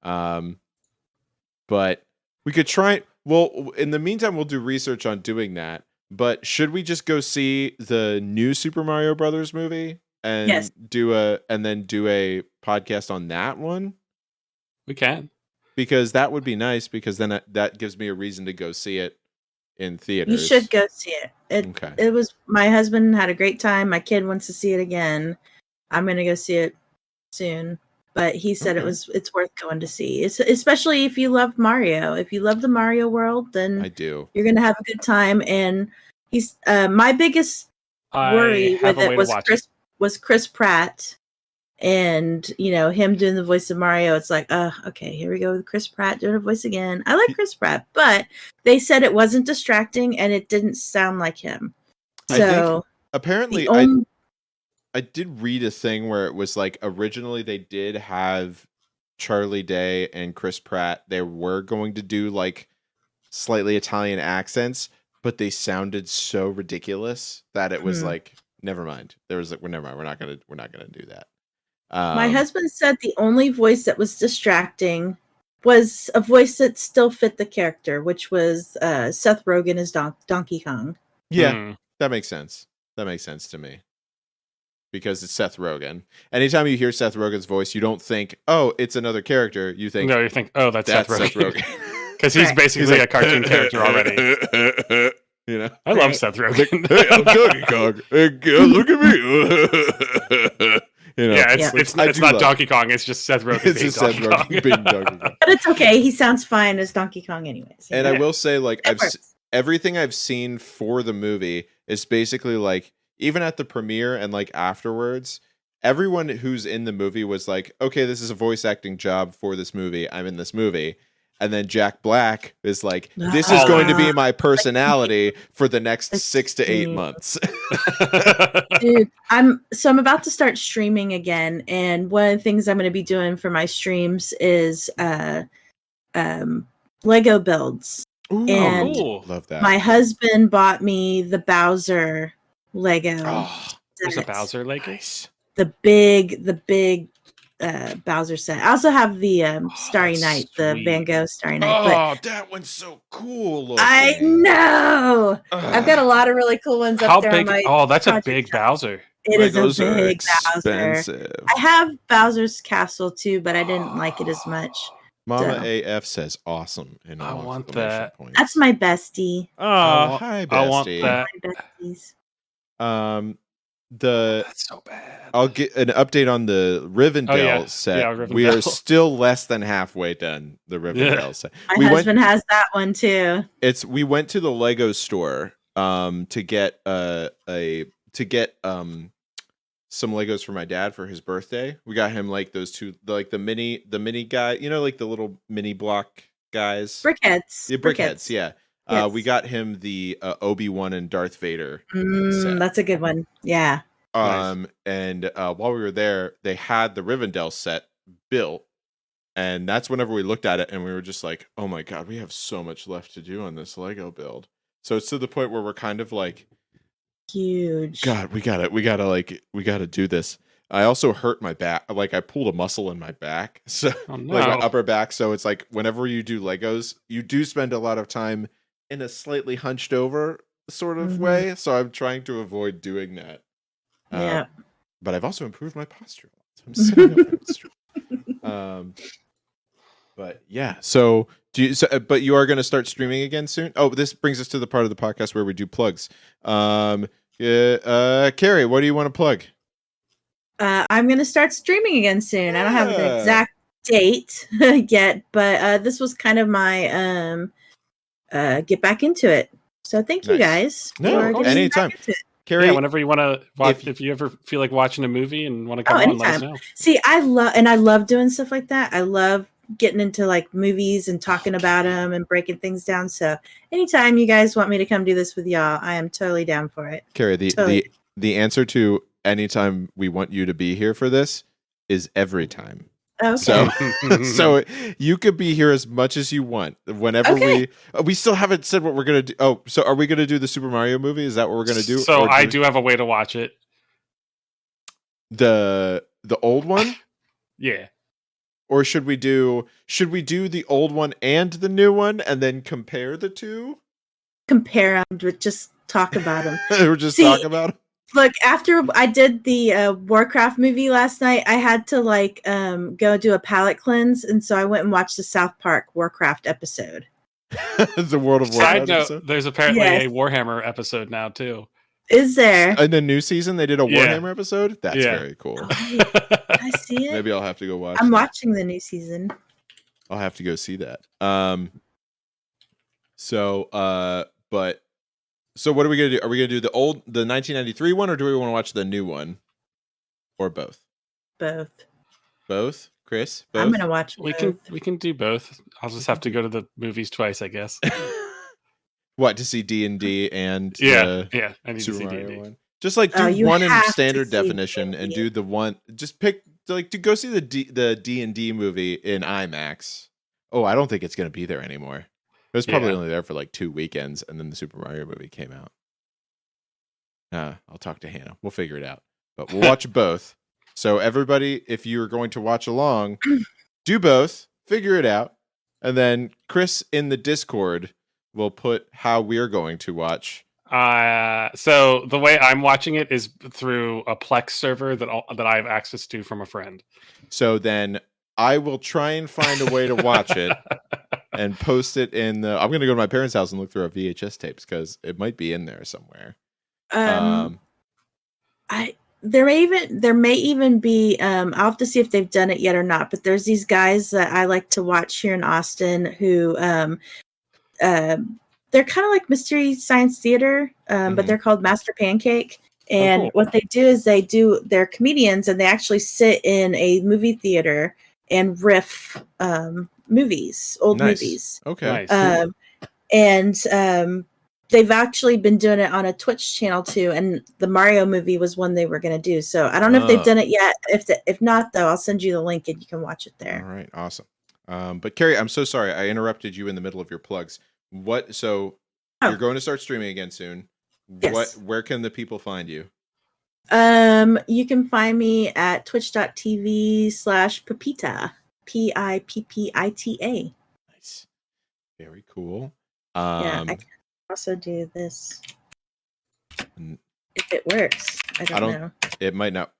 But we could try. Well, in the meantime, we'll do research on doing that. But should we just go see the new Super Mario Brothers movie and do a podcast on that one? We can, because that would be nice. Because then that gives me a reason to go see it in theaters. You should go see it. It was, my husband had a great time. My kid wants to see it again. I'm gonna go see it soon. But he said it's worth going to see. Especially if you love Mario. If you love the Mario world, then I do. You're gonna have a good time. And he's my biggest worry with it was was Chris Pratt. And, him doing the voice of Mario, it's like, okay, here we go with Chris Pratt doing a voice again. I like Chris Pratt, but they said it wasn't distracting and it didn't sound like him. I think apparently I did read a thing where it was like originally they did have Charlie Day and Chris Pratt. They were going to do like slightly Italian accents, but they sounded so ridiculous that it was like, never mind. There was like, we're never mind. We're not gonna do that. My husband said the only voice that was distracting was a voice that still fit the character, which was Seth Rogen as Donkey Kong. Yeah, that makes sense. That makes sense to me. Because it's Seth Rogen. Anytime you hear Seth Rogen's voice, you don't think, oh, it's another character. You think, oh, that's Seth Rogen. Because he's basically a cartoon character already. I love Seth Rogen. Hey, I'm Donkey Kong. Hey, look at me. It's not Donkey Kong. It's just Seth Rogen. It's just Seth Rogen being Donkey Kong. But it's okay. He sounds fine as Donkey Kong, anyways. And I will say, like, everything I've seen for the movie is basically like, even at the premiere and like afterwards, everyone who's in the movie was like, okay, this is a voice acting job for this movie. I'm in this movie. And then Jack Black is like, this is going to be my personality for the next 6 to 8 months. Dude, I'm about to start streaming again. And one of the things I'm going to be doing for my streams is Lego builds. Ooh, and cool. Love that. My husband bought me the Bowser Lego. Oh, there's a Bowser Lego? Nice. The big Bowser set. I also have the Starry Night, sweet. the Van Gogh Starry Night. That one's so cool looking. I know. I've got a lot of really cool ones up there. Big? On my That's a big Bowser. It is Legos a big expensive. Bowser. I have Bowser's Castle too, but I didn't like it as much. Mama So. AF says awesome. I want that. Points. That's my bestie. Oh, hi, bestie. I want that. My besties. That's so bad. I'll get an update on the Rivendell set. Yeah, Rivendell. We are still less than halfway done the Rivendell set. My husband has that one too. We went to the Lego store to get some Legos for my dad for his birthday. We got him like those two, like the mini guy, like the little mini block guys. Brickheads. Yeah, brickheads. Yeah. Yes. We got him the Obi-Wan and Darth Vader set. That's a good one. Yeah. Nice. And while we were there, they had the Rivendell set built, and that's whenever we looked at it, and we were just like, "Oh my god, we have so much left to do on this Lego build." So it's to the point where we're kind of like, huge. God, we gotta do this. I also hurt my back. Like I pulled a muscle in my back, so like my upper back. So it's like whenever you do Legos, you do spend a lot of time in a slightly hunched over sort of way. So I'm trying to avoid doing that. Yeah. But I've also improved my posture. So I'm sitting up straight. But yeah. So but you are going to start streaming again soon? Oh, this brings us to the part of the podcast where we do plugs. Kari, what do you want to plug? I'm going to start streaming again soon. I don't have an exact date yet, but this was kind of my get back into it. So thank you guys. No, anytime. Kari, whenever you want to watch, if you ever feel like watching a movie and want to come on, let us know. See, I love doing stuff like that. I love getting into like movies and talking about them and breaking things down. So anytime you guys want me to come do this with y'all, I am totally down for it. Kari, the answer to anytime we want you to be here for this is every time. Okay. So you could be here as much as you want. Whenever we still haven't said what we're gonna do. Oh, so are we gonna do the Super Mario movie? Is that what we're gonna do? So I do have a way to watch it. The old one? Yeah. Or should we do the old one and the new one and then compare the two? Compare them, but just talk about them. We're just talking about them. Look, after I did the Warcraft movie last night, I had to go do a palate cleanse, and so I went and watched the South Park Warcraft episode. The World of Warcraft Side note, episode? there's apparently a Warhammer episode now too. Is there? In the new season, they did a Warhammer episode? That's very cool. I see it. Maybe I'll have to go watch I'm watching the new season. I'll have to go see that. So what are we gonna do? Are we gonna do the 1993 one, or do we want to watch the new one? or both? Both. Both, Chris. Both. I'm gonna watch both. We can do both. I'll just have to go to the movies twice, I guess. What, to see D&D and Yeah, the I need Super to see Mario D&D. one? Just like do you one in have to standard see definition and D&D. do the one. Just pick like to go see the D&D movie in IMAX. Oh, I don't think it's gonna be there anymore. It was probably only there for like 2 weekends, and then the Super Mario movie came out. I'll talk to Hannah. We'll figure it out. But we'll watch both. So everybody, if you're going to watch along, do both. Figure it out, and then Chris in the Discord will put how we're going to watch. So the way I'm watching it is through a Plex server that I have access to from a friend. So then I will try and find a way to watch it and post it in the. I'm going to go to my parents' house and look through our VHS tapes because it might be in there somewhere. There may even be I'll have to see if they've done it yet or not, but there's these guys that I like to watch here in Austin who they're kind of like Mystery Science Theater, but they're called Master Pancake. And what they do is they're comedians and they actually sit in a movie theater and riff movies, old movies. Okay. And they've actually been doing it on a Twitch channel too. And the Mario movie was one they were going to do. So I don't know if they've done it yet. If not, though, I'll send you the link and you can watch it there. All right. Awesome. But Kari, I'm so sorry. I interrupted you in the middle of your plugs. So you're going to start streaming again soon. Yes. Where can the people find you? You can find me at twitch.tv/Pipita, Pippita. Nice. Very cool. Yeah, I can also do this. If it works. I don't know. It might not.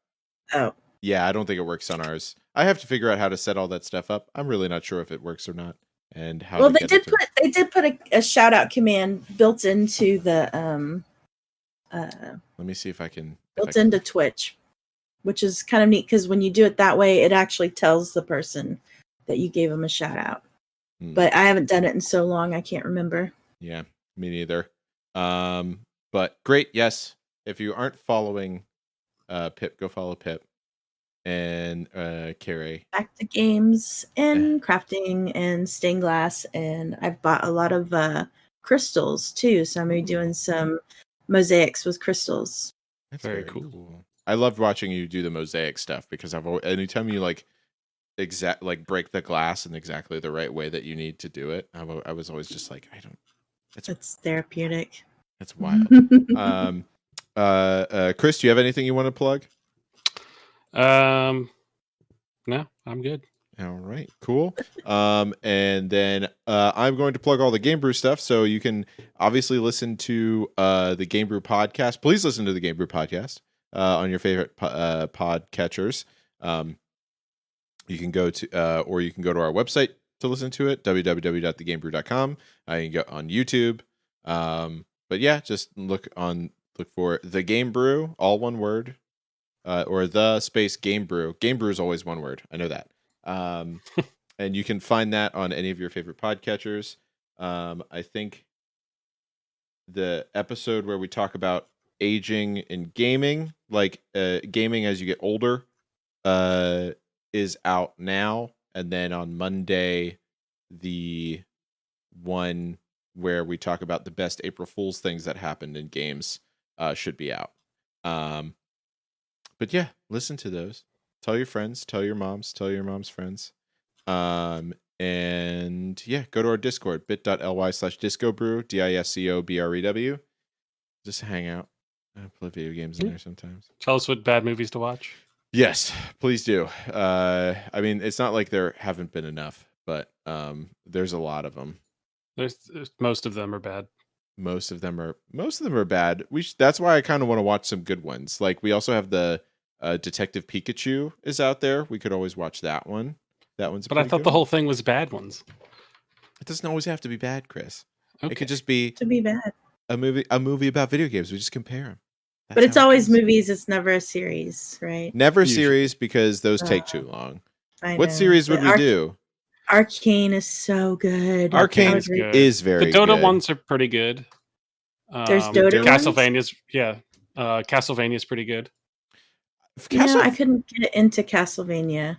Oh. Yeah, I don't think it works on ours. I have to figure out how to set all that stuff up. I'm really not sure if it works or not. And how well, they did put a shout out command built into the let me see if I can built into Twitch, which is kind of neat because when you do it that way, it actually tells the person that you gave them a shout out. But I haven't done it in so long, I can't remember. Yeah, me neither. But great, yes. If you aren't following Pip, go follow Pip. And Kari. Back to games and crafting and stained glass, and I've bought a lot of crystals too. So I'm gonna be doing some mosaics with crystals. That's very cool. I loved watching you do the mosaic stuff because anytime you break the glass in exactly the right way that you need to do it, I was always just like, it's therapeutic. That's wild. Chris, do you have anything you want to plug? No, I'm good. All right, cool. And then I'm going to plug all the Game Brew stuff, so you can obviously listen to the Game Brew podcast. Please listen to the Game Brew podcast on your favorite pod catchers. You can go to or you can go to our website to listen to it, www.thegamebrew.com. You can go on YouTube. But yeah, just look for the Game Brew, all one word. Or the space Game Brew. Game Brew is always one word. I know that. And you can find that on any of your favorite podcatchers. I think the episode where we talk about aging in gaming, like gaming as you get older, is out now. And then on Monday, the one where we talk about the best April Fool's things that happened in games should be out. But yeah, listen to those. Tell your friends, tell your mom's friends. And yeah, go to our Discord, bit.ly/discobrew, DISCOBREW. Just hang out. I play video games in there sometimes. Tell us what bad movies to watch. Yes, please do. I mean, it's not like there haven't been enough, but there's a lot of them. There's most of them are bad. Most of them are bad. That's why I kind of want to watch some good ones. Like we also have the Detective Pikachu is out there. We could always watch that one. That one's. But I thought the whole thing was bad ones. It doesn't always have to be bad, Chris. Okay. It could just be to be bad. A movie about video games. We just compare them. But it's always movies. It's never a series, right? Never a series because those take too long. What series would we do? Arcane is so good. Arcane is very good. The Dota ones are pretty good. There's Dota Castlevania's, Castlevania's pretty good. I couldn't get into Castlevania.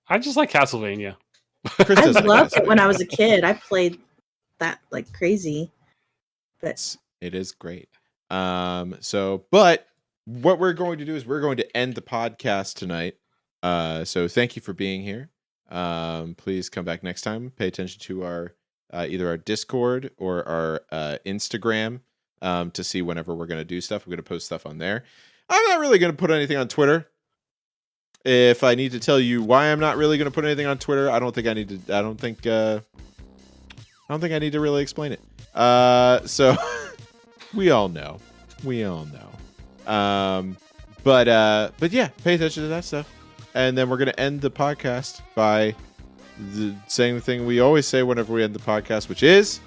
I just like Castlevania. Chris I does like loved it when Castlevania. I was a kid. I played that like crazy. But It is great. But what we're going to do is we're going to end the podcast tonight. So thank you for being here. Please come back next time. Pay attention to our either our Discord or our Instagram to see whenever we're going to do stuff. We're going to post stuff on there. I'm not really going to put anything on Twitter. If I need to tell you why I'm not really going to put anything on Twitter, I don't think I need to. I don't think I need to really explain it. So we all know. But yeah, pay attention to that stuff. And then we're going to end the podcast by saying the thing we always say whenever we end the podcast, which is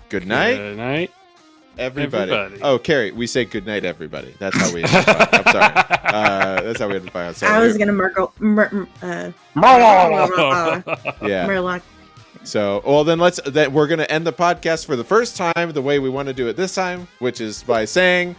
good night. Good night, everybody. Oh, Kari, we say good night, everybody. That's how we end the podcast. I'm sorry. That's how we end the podcast. I was going to yeah. Murloc. So, well, then we're going to end the podcast for the first time the way we want to do it this time, which is by saying